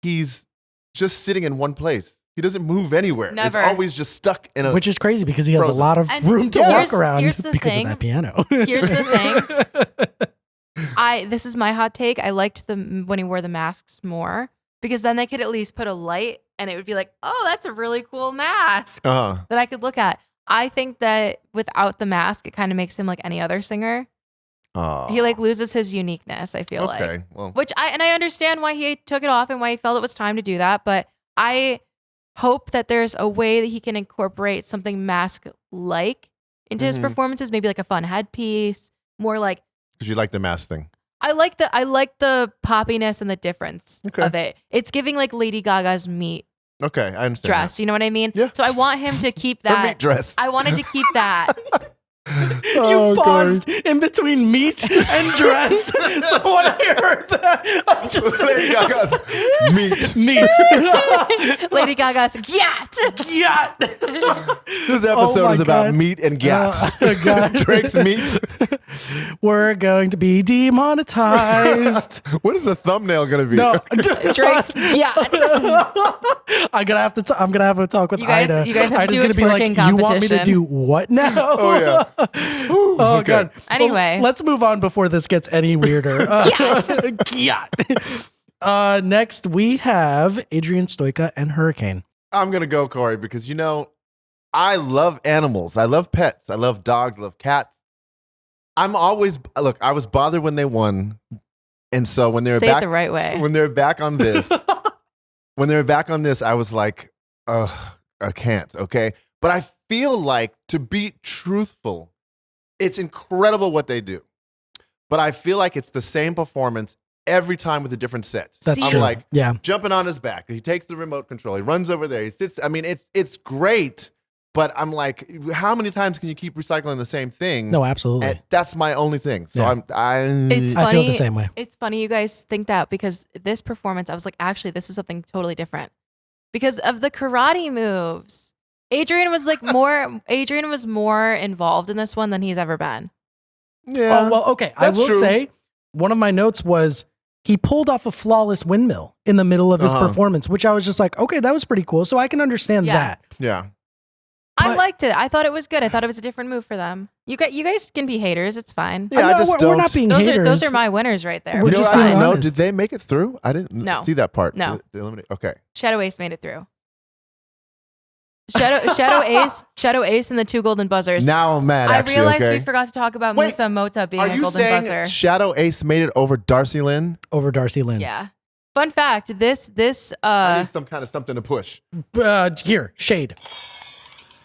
He's just sitting in one place. He doesn't move anywhere. Never. It's always just stuck in a. Which is crazy because he has Frozen. a lot of And room to here's- walk around here's the because thing. of that piano. Here's the thing. This is my hot take. I liked when he wore the masks more, because then they could at least put a light and it would be like, oh, that's a really cool mask Uh-huh. that I could look at. I think that without the mask, it kind of makes him like any other singer. Oh. He like loses his uniqueness, I feel like. Okay. Well. Which I understand why he took it off and why he felt it was time to do that, but I hope that there's a way that he can incorporate something mask-like into his Mhm. performances, maybe like a fun headpiece, more like Because you like the mask thing. I like the poppiness and the difference Okay. of it. It's giving like Lady Gaga's meat Okay, I understand. dress, you know what I mean? Yeah. So I want him to keep That. Her that. meat dress. I wanted to keep that. You paused in between meat and dress. So when I heard that, I just said, Lady Gaga's meat. meat. Lady Gaga's GYAAAT. Yeah. This episode my is about God. meat and GYAAAT. God. Drake's meat. We're going to be demonetized. What is the thumbnail going to be? No, Drake's GYAAAT. I'm gonna have to. I'm gonna have a talk with You guys- Ida. you guys have to Ida's do a gonna be like, twerking you want me to competition." do what now? Oh, yeah. Oh okay. God. Anyway. Well, let's move on before this gets any weirder. GYAAAT. Next we have Adrian, Stoica, and Hurricane. I'm going to go, Corey, because, you know, I love animals. I love pets. I love dogs. I love cats. I'm always, look, I was bothered when they won. And so when they were Say it back, the right way. when they were back on this, I was like, ugh, I can't, okay? But I feel like, to be truthful, it's incredible what they do. But I feel like it's the same performance every time with a different set. That's I'm true. like, Yeah. jumping on his back. He takes the remote control. He runs over there. He sits. I mean, it's great. But I'm like, how many times can you keep recycling the same thing? No, absolutely. And that's my only thing. So Yeah. It's I feel the funny. same way. It's funny you guys think that because this performance, I was like, actually, this is something totally different because of the karate moves. Adrian was more involved in this one than he's ever been. Yeah. Oh well, okay. I That's will true. say one of my notes was he pulled off a flawless windmill in the middle of his performance, which I was just like, okay, that was pretty cool. So I can understand Yeah. that. Yeah. I But- liked it. I thought it was good. I thought it was a different move for them. You guys can be haters. It's fine. Yeah, I No, just we're not don't- being Those haters. are my winners right there. We're You know just what I being didn't know? honest. Did they make it through? I didn't No. see that part. No. The eliminate. Okay. Shadow Ace made it through. Shadow Ace and the 2 golden buzzers. Now I'm mad, I actually, realized okay? we forgot to talk about Wait, Musa Motha being Are a you golden saying buzzer. Shadow Ace made it over Darci Lynne? Over Darci Lynne. Yeah. Fun fact, this I need some kind of something to push. Here, shade.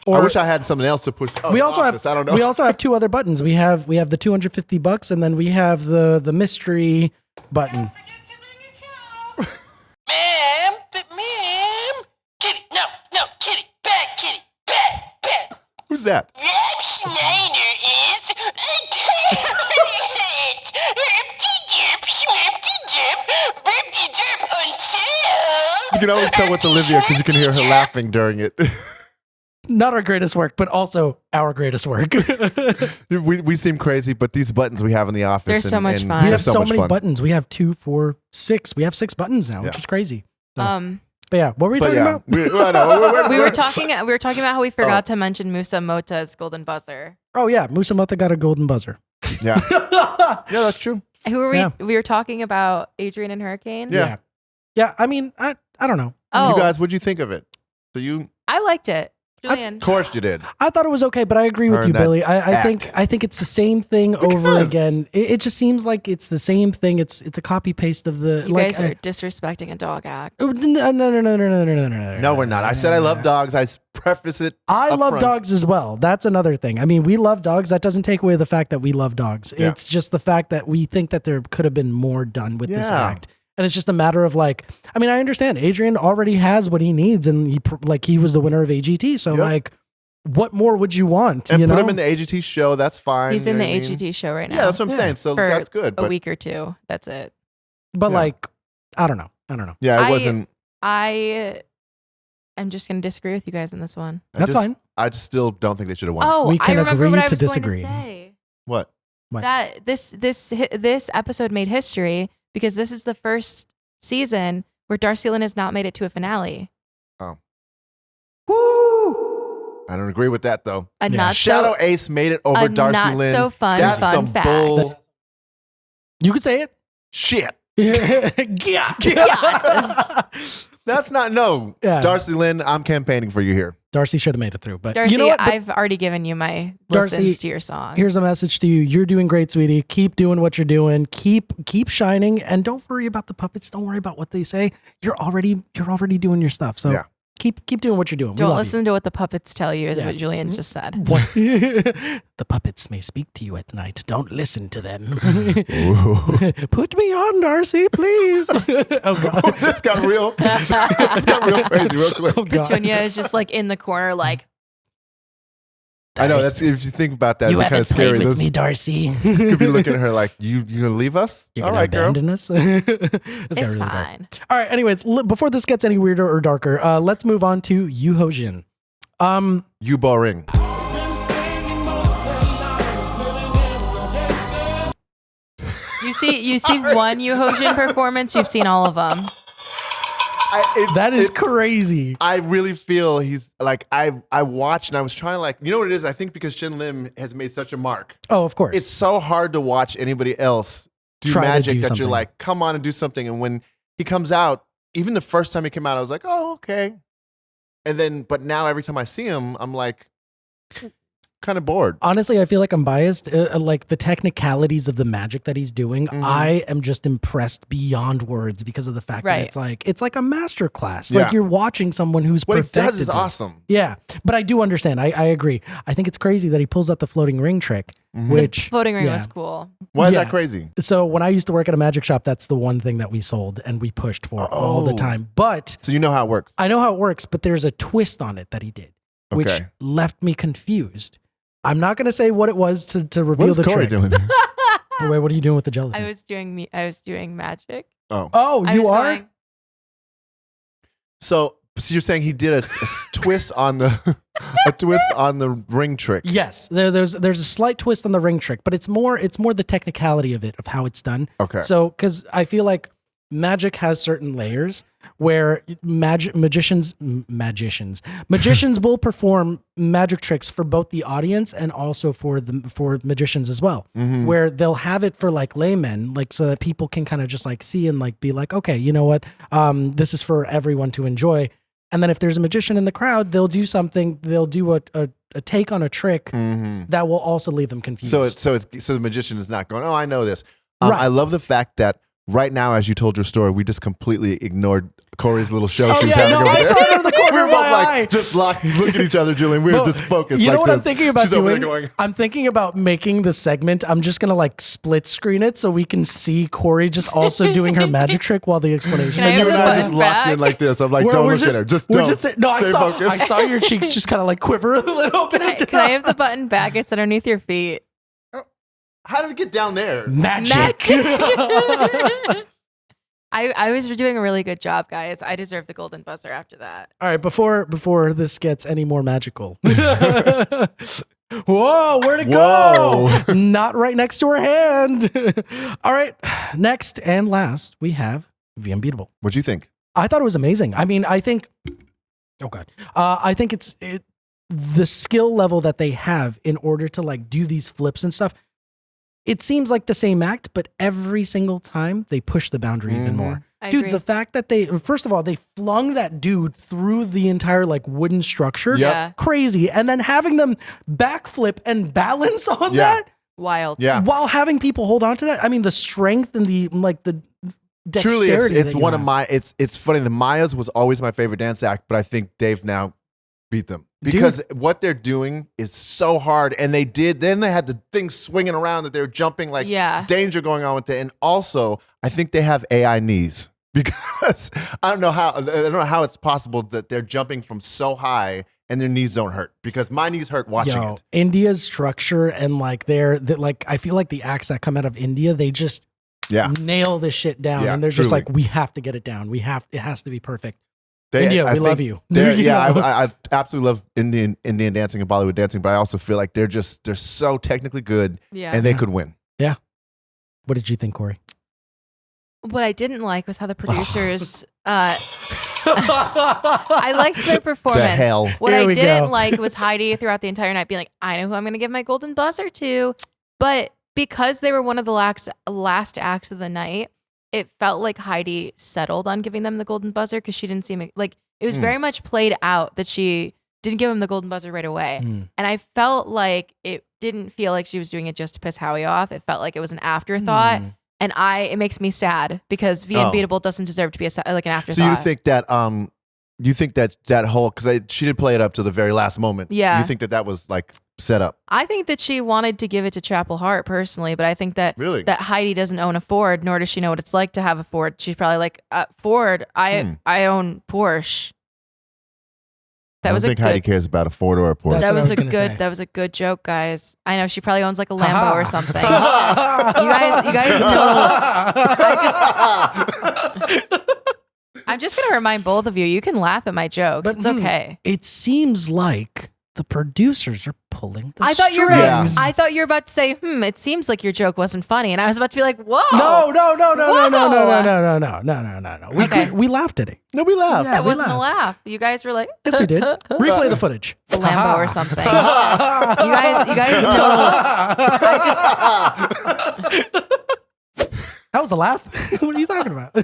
I wish I had something else to push. Oh, we the also office. have I don't know. we also have 2 other buttons. We have the $250 and then we have the mystery button. Ma'am, kitty, no, kitty, bad kitty, bad. Who's that? Rob Schneider is a until You can always tell what's Olivia because you can hear her laughing during it. Not our greatest work, but also our greatest work. we seem crazy, but these buttons we have in the office. They're so much fun. We they're have so much many fun. buttons. We have 2, 4, 6. We have 6 buttons now, which Yeah. is crazy. Um, But yeah, what were we But talking yeah, about? we were talking about how we forgot to mention Musa Motha's golden buzzer. Oh yeah, Musa Motha got a golden buzzer. Yeah. Yeah, that's true. Who were we? Yeah. We were talking about Adrian and Hurricane. Yeah. Yeah, I mean, I don't know. Oh, You guys, what'd you think of it? So you, I liked it. Julian. of course you did. I thought it was okay, but I agree with Earn you, that Billy. I act. think it's the same thing over Because- again. It just seems like it's the same thing. It's a copy paste of the You like. guys are disrespecting a dog act. No. No, we're not. I said I love dogs. I preface it. I up love front. dogs as well. That's another thing. I mean, we love dogs. That doesn't take away the fact that we love dogs. Yeah. It's just the fact that we think that there could have been more done with this Yeah. act. And it's just a matter of like, I mean, I understand Adrian already has what he needs, and he was the winner of AGT. So Yep. like, what more would you want? And you put know? him in the AGT show. That's fine. He's you in know the what I mean? AGT show right now. Yeah, that's what I'm Yeah. saying. So For that's good. a But week or two. That's it. But Yeah. like, I don't know. yeah, it I- wasn't. I am just going to disagree with you guys in this one. I That's just- fine. I just still don't think they should have won. Oh, We I can remember agree what I to was disagree. going to say. What? What? That this episode made history because this is the first season where Darci Lynne has not made it to a finale. Woo! I don't agree with that though. A not Shadow so Ace made it over a Darci not Lynne. so fun That's fun some fact. bull You could say it. shit. Yeah. That's not no. Yeah. Darci Lynne, I'm campaigning for you here. Darcy should have made it through, but Darcy, you know what? But I've already given you my Darcy, listens to your song. here's a message to you. You're doing great, sweetie. Keep doing what you're doing. Keep shining, and don't worry about the puppets. Don't worry about what they say. You're already doing your stuff. So Yeah. keep doing what you're doing. We Don't love listen to what the puppets tell you, is Yeah. what Julian just said. you. What? The puppets may speak to you at night. Don't listen to them. Put me on, Darcy, please. Oh God. That's got real. It's got real crazy real quick. Oh, God. Petunia is just like in the corner, like, I know that's if you think about that, You it's kind haven't of played scary. with Those me, Darcy. could be looking at her like, you gonna leave us? You're All gonna right, girl. abandon us. It's It's really dark. fine. All right. Anyways, before this gets any weirder or darker, let's move on to you, Hojin. You boring. You see one Yu Hojin performance, you've seen all of them. That is crazy. I really feel he's like I watched and I was trying to like, you know what it is? I think because Shin Lim has made such a mark. Oh, of course. It's so hard to watch anybody else do Try to magic do that something. you're like, come on and do something. And when he comes out, even the first time he came out, I was like, oh, okay. And then, but now every time I see him, I'm like, kind of bored. Honestly, I feel like I'm biased. Like the technicalities of the magic that he's doing, I am just impressed beyond words because of the fact that Right. it's like a master class. Yeah. Like you're watching someone who's What he perfected does is this. awesome. Yeah, but I do understand. I agree. I think it's crazy that he pulls out the floating ring trick, which Floating ring yeah. was cool. Why is Yeah. that crazy? So when I used to work at a magic shop, that's the one thing that we sold and we pushed for all the Oh. time. But So you know how it works. I know how it works, but there's a twist on it that he did, which Okay. left me confused. I'm not going to say what it was to reveal What is the Corey trick. doing? Oh, wait, what are you doing with the gelatin? I was doing magic. Oh. Oh, I you was are? going, So you're saying he did a twist on the a twist on the ring trick. Yes, there's a slight twist on the ring trick, but it's more the technicality of it, of how it's done. Okay. So, because I feel like magic has certain layers where magicians will perform magic tricks for both the audience and also for magicians as well, where they'll have it for like laymen, like so that people can kind of just like see and like be like, okay, you know what, this is for everyone to enjoy. And then if there's a magician in the crowd, they'll do something. They'll do a take on a trick that will also leave them confused. So the magician is not going, oh, I know this. Right. I love the fact that right now, as you told your story, we just completely ignored Corey's little show Oh, she was yeah, having no, over I there. saw it in the corner We were of both my like eye. just look at each other, Julian. We were No, just focused. You know like what this. I'm thinking about She's over there doing? going, I'm thinking about making the segment. I'm just gonna like split screen it so we can see Corey just also doing her magic trick while the explanation. Can I is and you have and the I going just button locked in back? like this. I'm like, We're- don't we're look just- at her. Just we're don't. just no. I Stay saw focused. your cheeks just kind of like quiver a little bit. can I have the button back? It's underneath your feet. How did it get down there? magic? I was doing a really good job, guys. I deserve the golden buzzer after that. All right, before this gets any more magical. Whoa, where'd it go? Whoa. Not right next to her hand. All right, next and last, we have The Unbeatable. What'd you think? I thought it was amazing. I mean, I think, oh God, I think it's the skill level that they have in order to like do these flips and stuff. It seems like the same act, but every single time they push the boundary even more. I Dude, agree. the fact that first of all, they flung that dude through the entire like wooden structure. Yep. Yeah. Crazy. And then having them backflip and balance on Yeah. that Wild. Yeah. while having people hold on to that. I mean, the strength and the like the Truly, dexterity. it's that you one of have. my. It's funny. The Mayas was always my favorite dance act, but I think Dave now beat them because what they're doing is so hard. And they did. Then they had the things swinging around that they were jumping like Yeah. danger going on with it. And also, I think they have AI knees because I don't know how it's possible that they're jumping from so high and their knees don't hurt because my knees hurt watching it. India's structure and like like I feel like the acts that come out of India, they just Yeah. nail this shit down, Yeah, and they're just truly. like, we have to get it down. It has to be perfect. They- India, I we love think you. they're- You Yeah, know? I absolutely love Indian dancing and Bollywood dancing, but I also feel like they're so technically good Yeah. and they could win. What did you think, Corey? What I didn't like was how the producers. I liked their performance. The hell. What Here I we didn't go. like was Heidi throughout the entire night being like, I know who I'm going to give my golden buzzer to. But because they were one of the last acts of the night, it felt like Heidi settled on giving them the golden buzzer because she didn't seem like it was very much played out that she didn't give him the golden buzzer right away. Mm. And I felt like it didn't feel like she was doing it just to piss Howie off. It felt like it was an afterthought. Mm. And it makes me sad because The Oh. Unbeatable doesn't deserve to be like an afterthought. So you think that whole because she did play it up to the very last moment. Yeah. You think that was like set up? I think that she wanted to give it to Chapel Hart personally, but I think that Really? that Heidi doesn't own a Ford, nor does she know what it's like to have a Ford. She's probably like, Ford, I own Porsche. That was a think Heidi good. cares about a 4-door or Porsche. That's That what I was was a gonna good. say. That was a good joke, guys. I know she probably owns like a Lambo or something. You guys know. I'm just gonna remind both of you. You can laugh at my jokes. But, it's okay. It seems like the producers are pulling the I thought you were. strings. I thought you were about to say, It seems like your joke wasn't funny, and I was about to be like, whoa. No. We Okay. we laughed at it. No, we laughed. Yeah, That we wasn't a laughed. laugh. You guys were like, Yes, we did. Replay the footage. a Lambo or something. You guys know. That was a laugh. What are you talking about?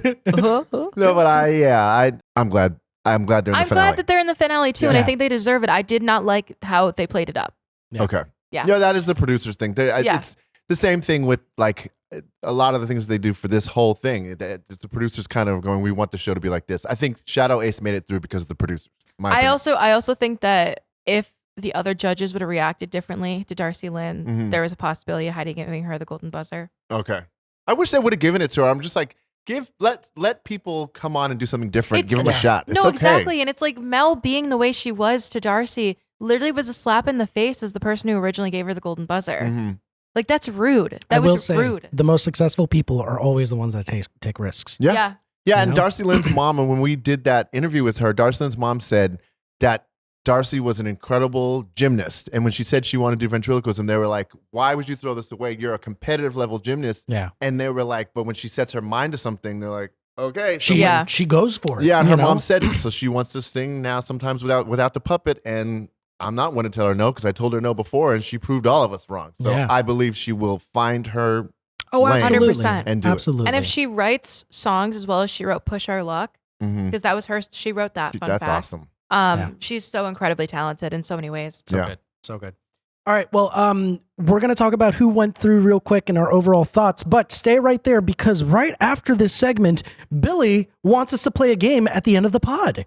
No, but I'm glad. I'm glad they're in the I'm finale. glad that they're in the finale too, and I Yeah. think they deserve it. I did not like how they played it up. Yeah. Okay. Yeah. Yeah, that is the producers thing. Yeah. It's the same thing with like a lot of the things they do for this whole thing. It's the producers kind of going, we want the show to be like this. I think Shadow Ace made it through because of the producers. I also think that if the other judges would have reacted differently to Darci Lynne, Mhm. there was a possibility of Heidi giving her the golden buzzer. Okay. I wish they would have given it to her. I'm just like, let people come on and do something different. Give them a Yeah. shot. It's No, okay. exactly. And it's like Mel being the way she was to Darci literally was a slap in the face as the person who originally gave her the golden buzzer. Mhm. Like, that's rude. I That will was say, rude. the most successful people are always the ones that take risks. Yeah. Yeah. Yeah, You and know? Darci Lynne's mom, and when we did that interview with her, Darci Lynne's mom said that Darci was an incredible gymnast. And when she said she wanted to do ventriloquism, they were like, why would you throw this away? You're a competitive level gymnast. Yeah. And they were like, but when she sets her mind to something, they're like, okay. So She when- Yeah. she goes for it. yeah, and you her know? mom said it. So she wants to sing now sometimes without the puppet. And I'm not one to tell her no because I told her no before and she proved all of us wrong. So Yeah. I believe she will find her Oh, lane. absolutely. 100%. and do it. Absolutely. And if she writes songs as well as she wrote Push Our Luck, Mhm. because that was her, she wrote that. Fun That's fact. awesome. Yeah. She's so incredibly talented in so many ways. So Yeah. good. So good. All right. Well, we're going to talk about who went through real quick and our overall thoughts, but stay right there because right after this segment, Billy wants us to play a game at the end of the pod.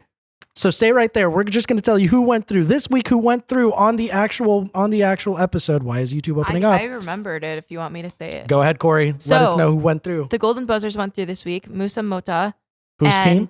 So stay right there. We're just going to tell you who went through this week, who went through on the actual episode. Why is YouTube opening up? I remembered it if you want me to say it. Go ahead, Corey. Let us So- know who went through. The Golden Buzzers went through this week. Musa Motha Whose team?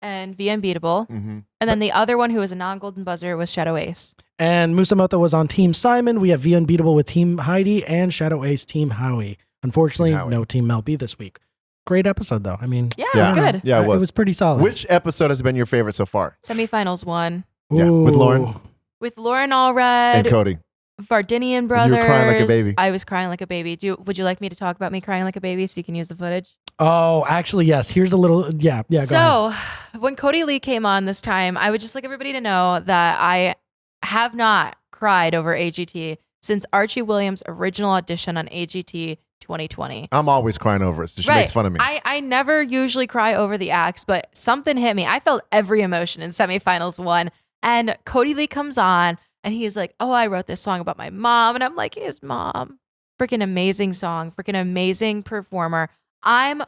and The Unbeatable. Mm-hmm. And then the other one who was a non-Golden Buzzer was Shadow Ace. And Musa Motha was on Team Simon. We have V Unbeatable with Team Heidi and Shadow Ace Team Howie. Unfortunately, Team Howie. no Team Mel B this week. Great episode though. I mean, Yeah, Yeah. it was good. Yeah, it was. It was pretty solid. Which episode has been your favorite so far? Semifinals won Yeah, with Ooh. Lauren with Lauren Allred, and Cody. Vardinian You brothers. were crying like a baby. I was crying like a baby. Would you like me to talk about me crying like a baby so you can use the footage? Oh, actually, yes. Here's a little. Yeah. Go ahead. So when Cody Lee came on this time, I would just like everybody to know that I have not cried over AGT since Archie Williams' original audition on AGT 2020. I'm always crying over it. So she Right. makes fun of me. I never usually cry over the acts, but something hit me. I felt every emotion in semifinals 1. And Cody Lee comes on and he's like, oh, I wrote this song about my mom. And I'm like, his mom. Freaking amazing song. Freaking amazing performer. I'm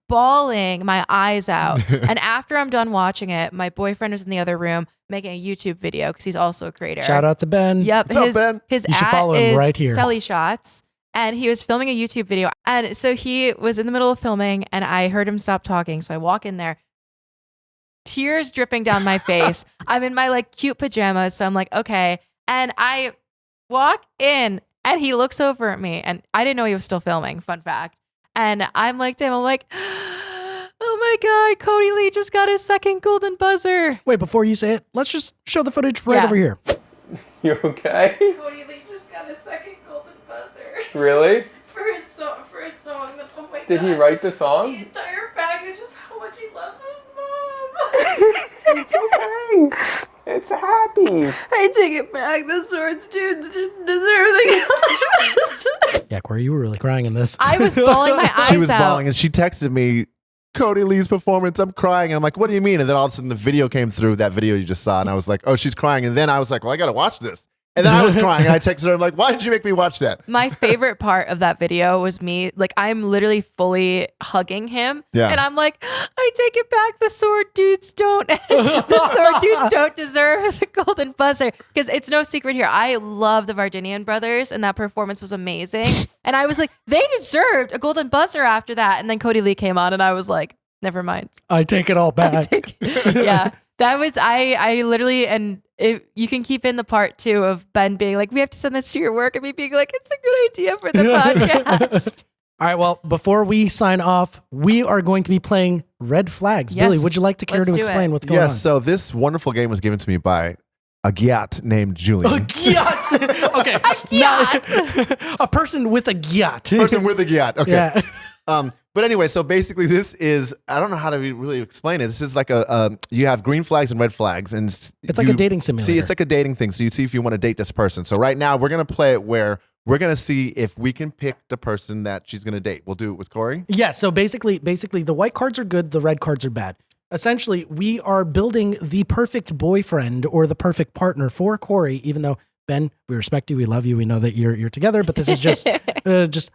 bawling my eyes out. And after I'm done watching it, my boyfriend was in the other room making a YouTube video because he's also a creator. Shout out to Ben. Yep. What's up, Ben? His You should at follow him is right here. Selly Shots. And he was filming a YouTube video. And so he was in the middle of filming and I heard him stop talking. So I walk in there, tears dripping down my face. I'm in my like cute pajamas. So I'm like, okay. And I walk in and he looks over at me and I didn't know he was still filming. Fun fact. And I'm like to him, I'm like, oh my God, Cody Lee just got his second golden buzzer. Wait, before you say it, let's just show the footage right Yeah. over here. You okay? Cody Lee just got his second golden buzzer Really? for his song. That, oh my Did he God. write the The song? entire package is how much he loves his mom. It's okay. It's happy. I take it back. The swords dudes didn't deserve the Yeah, Corey, you were really crying in this. I was bawling my eyes She was out. bawling and she texted me, Cody Lee's performance, I'm crying. And I'm like, what do you mean? And then all of a sudden the video came through, that video you just saw. And I was like, oh, she's crying. And then I was like, well, I got to watch this. And then I was crying and I texted her, I'm like, why did you make me watch that? My favorite part of that video was me, like, I'm literally fully hugging him. Yeah. And I'm like, I take it back. The sword dudes don't, the sword dudes don't deserve the golden buzzer. Because it's no secret here. I love the Vardinian brothers and that performance was amazing. And I was like, they deserved a golden buzzer after that. And then Cody Lee came on and I was like, never mind. I take it all back. Yeah. That was I literally, and you can keep in the part too of Ben being like, we have to send this to your work, and me being like, it's a good idea for the podcast. All right, well, before we sign off, we are going to be playing Red Flags. Yes, Billy, would you like to care let's to do explain it. what's going on? Yes, so this wonderful game was given to me by a GYAAT named Julian. GYAAT. Okay. A person with a GYAAT. Person with a GYAAT. Okay. Yeah. But anyway, so basically this is, I don't know how to really explain it. This is like you have green flags and red flags. And It's like a dating simulator. See, it's like a dating thing. So you see if you want to date this person. So right now we're going to play it where we're going to see if we can pick the person that she's going to date. We'll do it with Corey. Yeah, so basically the white cards are good, the red cards are bad. Essentially, we are building the perfect boyfriend or the perfect partner for Corey, even though, Ben, we respect you, we love you, we know that you're together, but this is just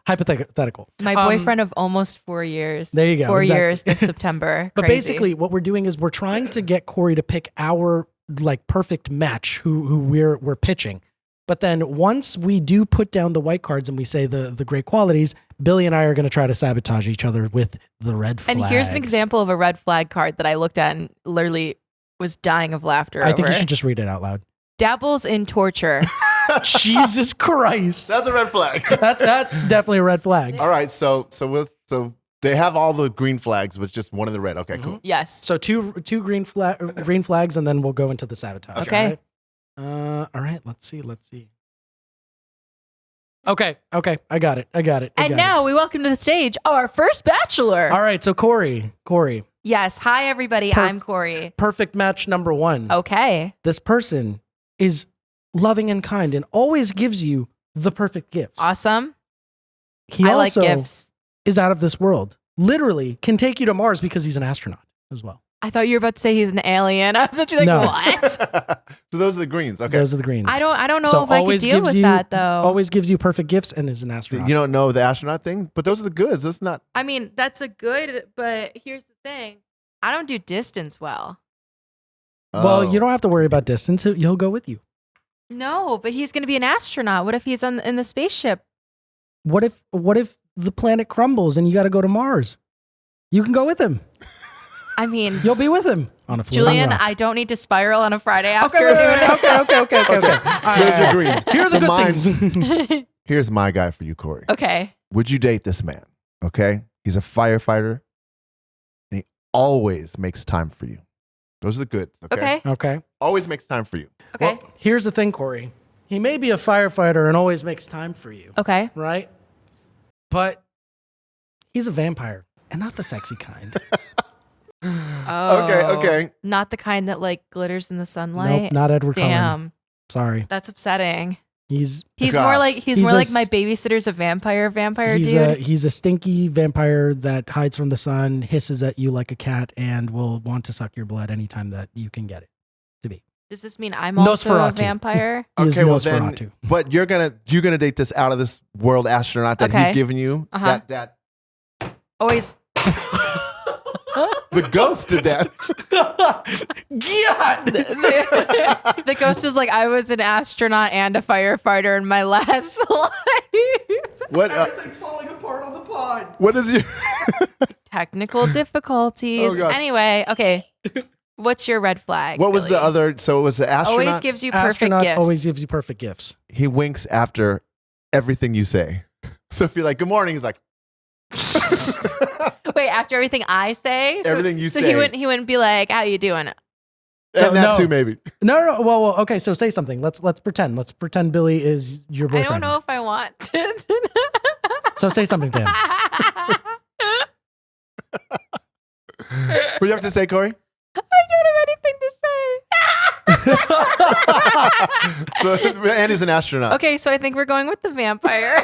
hypothetical. My boyfriend of almost 4 years. There you go, 4 exactly. years this September. But Crazy. basically, what we're doing is we're trying to get Corey to pick our like perfect match who we're pitching. But then once we do put down the white cards and we say the great qualities, Billy and I are going to try to sabotage each other with the red flags. And here's an example of a red flag card that I looked at and literally was dying of laughter I think over. you should just read it out loud. Dabbles in torture. Jesus Christ. That's a red flag. That's definitely a red flag. All right, so they have all the green flags with just one of the red. Okay, cool. Yes. So two green flags, and then we'll go into the sabotage. Okay. All right. Let's see. Okay. I got it. And now we welcome to the stage our first bachelor. All right. So Corey. Yes. Hi, everybody. I'm Corey. Perfect match number 1. Okay. This person is loving and kind and always gives you the perfect gifts. Awesome. He I also like gifts. is out of this world. Literally can take you to Mars because he's an astronaut as well. I thought you were about to say he's an alien. I was actually like, No. what? So those are the greens. Okay. Those are the greens. I don't know So if I could always deal gives with you that though. always gives you perfect gifts and is an astronaut. You don't know the astronaut thing, but those are the goods. That's not. I mean, that's a good, but here's the thing. I don't do distance well. Well, you don't have to worry about distance. He'll go with you. No, but he's going to be an astronaut. What if he's in the spaceship? What if the planet crumbles and you got to go to Mars? You can go with him. I mean, You'll be with him on a floating Julian, rock. I don't need to spiral on a Friday after. Okay. Here's your greens. Here's So the good mine- things. Here's my guy for you, Corey. Okay. Would you date this man? Okay. He's a firefighter, and he always makes time for you. Those are the goods. Okay. Okay. Okay. Always makes time for you. Okay. Well, here's the thing, Corey. He may be a firefighter and always makes time for you, Okay. right? But he's a vampire and not the sexy kind. Oh. Okay. Not the kind that like glitters in the sunlight. Nope, not Edward Cullen. Damn. Sorry. That's upsetting. He's He's Gosh. more like He's more a like s- my babysitter's a vampire a dude. he's a stinky vampire that hides from the sun, hisses at you like a cat, and will want to suck your blood anytime that you can get it to be. Does this mean I'm also a Nosferatu. vampire? He is Okay, well then, Nosferatu. but you're gonna date this out of this world astronaut that Okay. he's giving you. Uh-huh. That Always. the ghost did that. The ghost was like, I was an astronaut and a firefighter in my last life. What? Everything's falling apart on the pod. What is your? Technical difficulties. Oh, God. Anyway, okay. What's your red flag? What was Billy? the other? So it was the astronaut. Always gives you perfect Astronaut gifts. always gives you perfect gifts. He winks after everything you say. So if you're like, "Good morning," he's like, Wait, after everything I say? Everything you so say. he wouldn't be like, how you doing? So, and that no. too, maybe. No. Well, okay. So say something. Let's pretend. Let's pretend Billy is your I boyfriend. don't know if I want to. So say something to him. What do you have to say, Corey? I don't have anything to say. So, and he's an astronaut. Okay, so I think we're going with the vampire.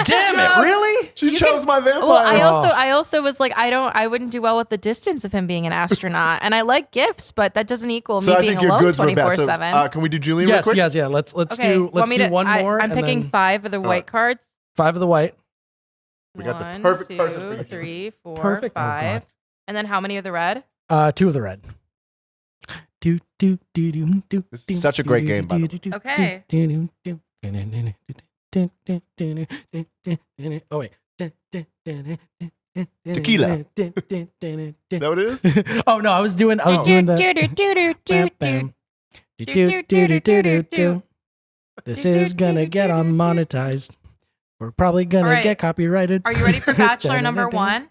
Damn it! Really? She chose my vampire. Well, I also was like, I wouldn't do well with the distance of him being an astronaut, and I like gifts, but that doesn't equal so me I being think your alone goods were bad. So, 24/7. can we do Julian real Yes. quick? Yeah. Let's Okay, do want me to- one more. I'm and picking then 5 of the white cards. 5 of the white. We got the 1, perfect person for 2, you. 3, 4, Perfect. Oh, 5, God. and then how many of the red? 2 of the red. Do. This is such a great game, by the Okay. Oh wait. Tequila. Is that what it is? Oh no, I was doing that. This is gonna get unmonetized. We're probably gonna All right. get copyrighted. Are you ready for Bachelor number 1?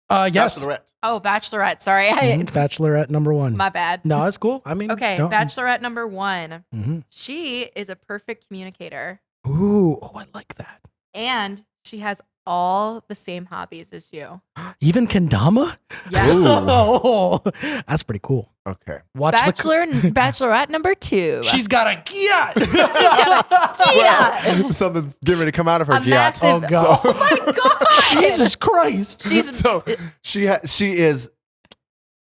Yes. Bachelorette. Oh, Bachelorette. Sorry. Bachelorette number 1. My bad. No, it's cool. I mean, Okay, no. Bachelorette number 1. Mhm. She is a perfect communicator, Ooh, I like that. and she has all the same hobbies as you. Even Kendama? Yes. Ooh. Oh, that's pretty cool. Okay. Watch Bachelorette number 2. She's got a gyat. Yeah. Something's getting ready to come out of her. A Gyats. Oh massive. god. Oh my god. Jesus Christ. She's So she is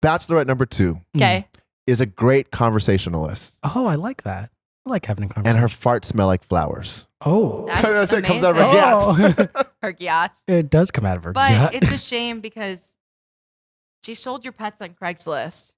Bachelorette number 2 okay. is a great conversationalist, Oh, I like that. I like having a and conversation. her farts smell like flowers. Oh. That's It comes out of amazing. her Oh. Her yachts. It does come out of her But gut. it's a shame because she sold your pets on Craigslist.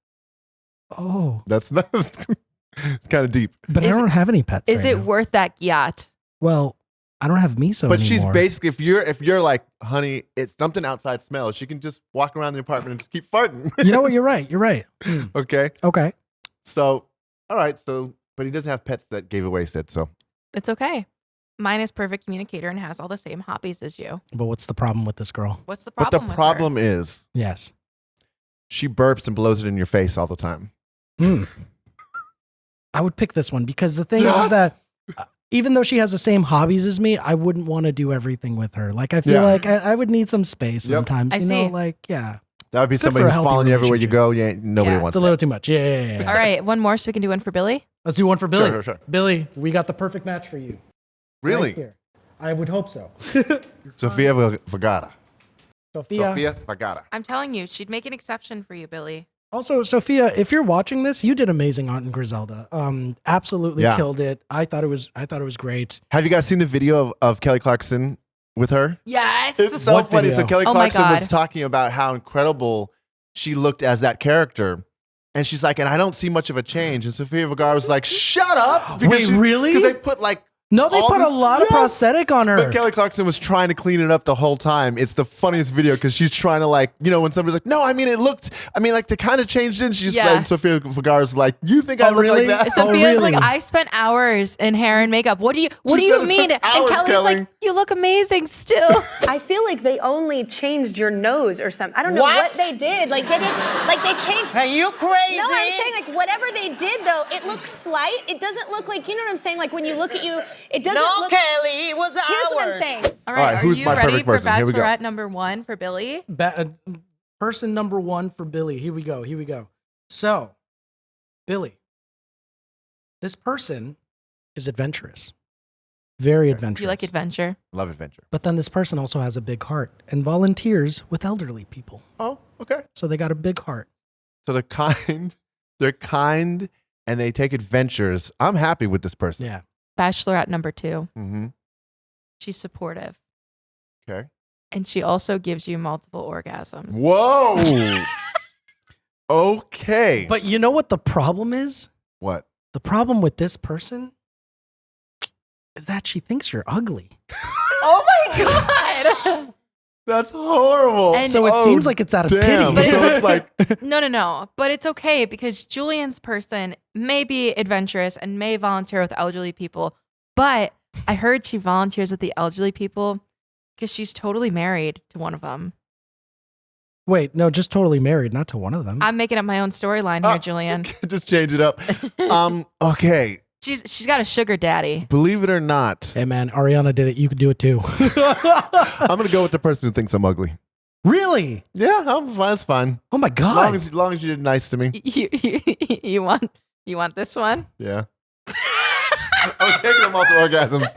Oh. That's not. It's kind of deep. But I Is- don't have any pets Is right it now. worth that yacht? Well, I don't have miso But she's anymore. basically, if you're like, honey, it's something outside smells, she can just walk around the apartment and just keep farting. You know what? You're right. You're right. Hmm. Okay. Okay. So, all right. So, but he doesn't have pets that gave away said. So, It's okay. Mine is perfect communicator and has all the same hobbies as you. But what's the problem with this girl? What's the but problem? the with problem is Yes. she burps and blows it in your face all the time. Hmm. I would pick this one because the thing Yes. is that even though she has the same hobbies as me, I wouldn't want to do everything with her. Like I feel Yeah. like I would need some space Yep. sometimes. I you know, see. like yeah, That would be It's good somebody for a who's healthy following you everywhere you relationship. go. Yeah, nobody Yeah. wants it's a little too much. Yeah. All right, one more so we can do one for Billy. Let's do one for Billy. Sure. Billy, we got the perfect match for you. Really? Right here. I would hope so. Sofia Vergara. Sophia. Sofia Vergara. I'm telling you, she'd make an exception for you, Billy. Also, Sophia, if you're watching this, you did amazing on Griselda. Absolutely Yeah. killed it. I thought it was great. Have you guys seen the video of Kelly Clarkson with her? Yes. It's so What funny. video? So Kelly Oh my Clarkson was God. talking about how incredible she looked as that character. And she's like, and I don't see much of a change. And Sofia Vergara was like, shut up. Wait, really? Because they put like, No, they all put this- a lot of Yes. prosthetic on her. but Kelly Clarkson was trying to clean it up the whole time. It's the funniest video because she's trying to like, when somebody's like, no, I mean, like they kind of changed it. And she's Yeah. like, Sofia Vergara's like, you think I Oh, look really? like that? Sophia's really? like, I spent hours in hair and makeup. What do you She said it mean? took And hours, Kelly's Kelly. like, you look amazing still. I feel like they only changed your nose or something. I don't know what they did. Like they changed. Are you crazy? No, I'm saying like whatever they did though, it looks slight. It doesn't look like, you know what I'm saying? Like when you look at you, it doesn't No, look. Kelly, it was Here's what I'm ours. saying. All right, right, who's are you my ready perfect for person? Here we go. Bachelorette number 1 for Billy? Person number 1 for Billy. Here we go. So, Billy, this person is adventurous, very adventurous. Do you like adventure? Love adventure. But then this person also has a big heart and volunteers with elderly people. Oh, okay. So they got a big heart. So they're kind. They're kind and they take adventures. I'm happy with this person. Yeah. Bachelorette number 2. Mm-hmm. She's supportive. Okay. And she also gives you multiple orgasms. Whoa. Okay. But you know what the problem is? What? The problem with this person is that she thinks you're ugly. Oh my God. That's horrible. And- So it seems like it's out of damn. pity. So it's like, No. But it's okay because Julian's person may be adventurous and may volunteer with elderly people. But I heard she volunteers with the elderly people because she's totally married to one of them. Wait, no, just totally married, not to one of them. I'm making up my own storyline here, Julian. just change it up. Okay. She's got a sugar daddy. Believe it or not, Hey man, Ariana did it. You could do it too. I'm gonna go with the person who thinks I'm ugly. Really? Yeah, I'm fine. It's fine. Oh my As god. long as you did nice to me. You want this one? Yeah. I was taking them also orgasms.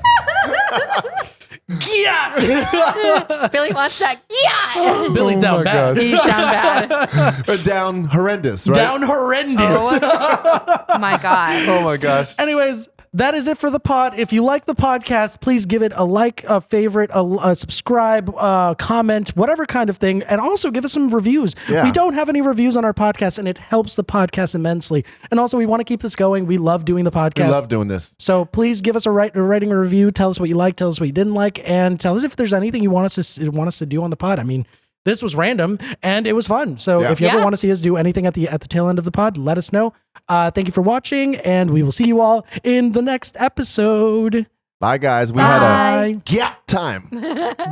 Billy wants that. Yeah. Billy's Oh down my bad. gosh. He's down bad. Or down horrendous, right? Down horrendous. Oh my God. Oh my gosh. Anyways, that is it for the pod. If you like the podcast, please give it a like, a favorite, a subscribe, comment, whatever kind of thing. And also give us some reviews. Yeah. We don't have any reviews on our podcast and it helps the podcast immensely. And also we want to keep this going. We love doing the podcast. We love doing this. So please give us a writing a review. Tell us what you like. Tell us what you didn't like. And tell us if there's anything you want us to do on the pod. I mean, this was random and it was fun. So if you ever want to see us do anything at the tail end of the pod, let us know. Thank you for watching, and we will see you all in the next episode. Bye, guys. We Bye. had a GYAAAT time.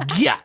GYAAAT.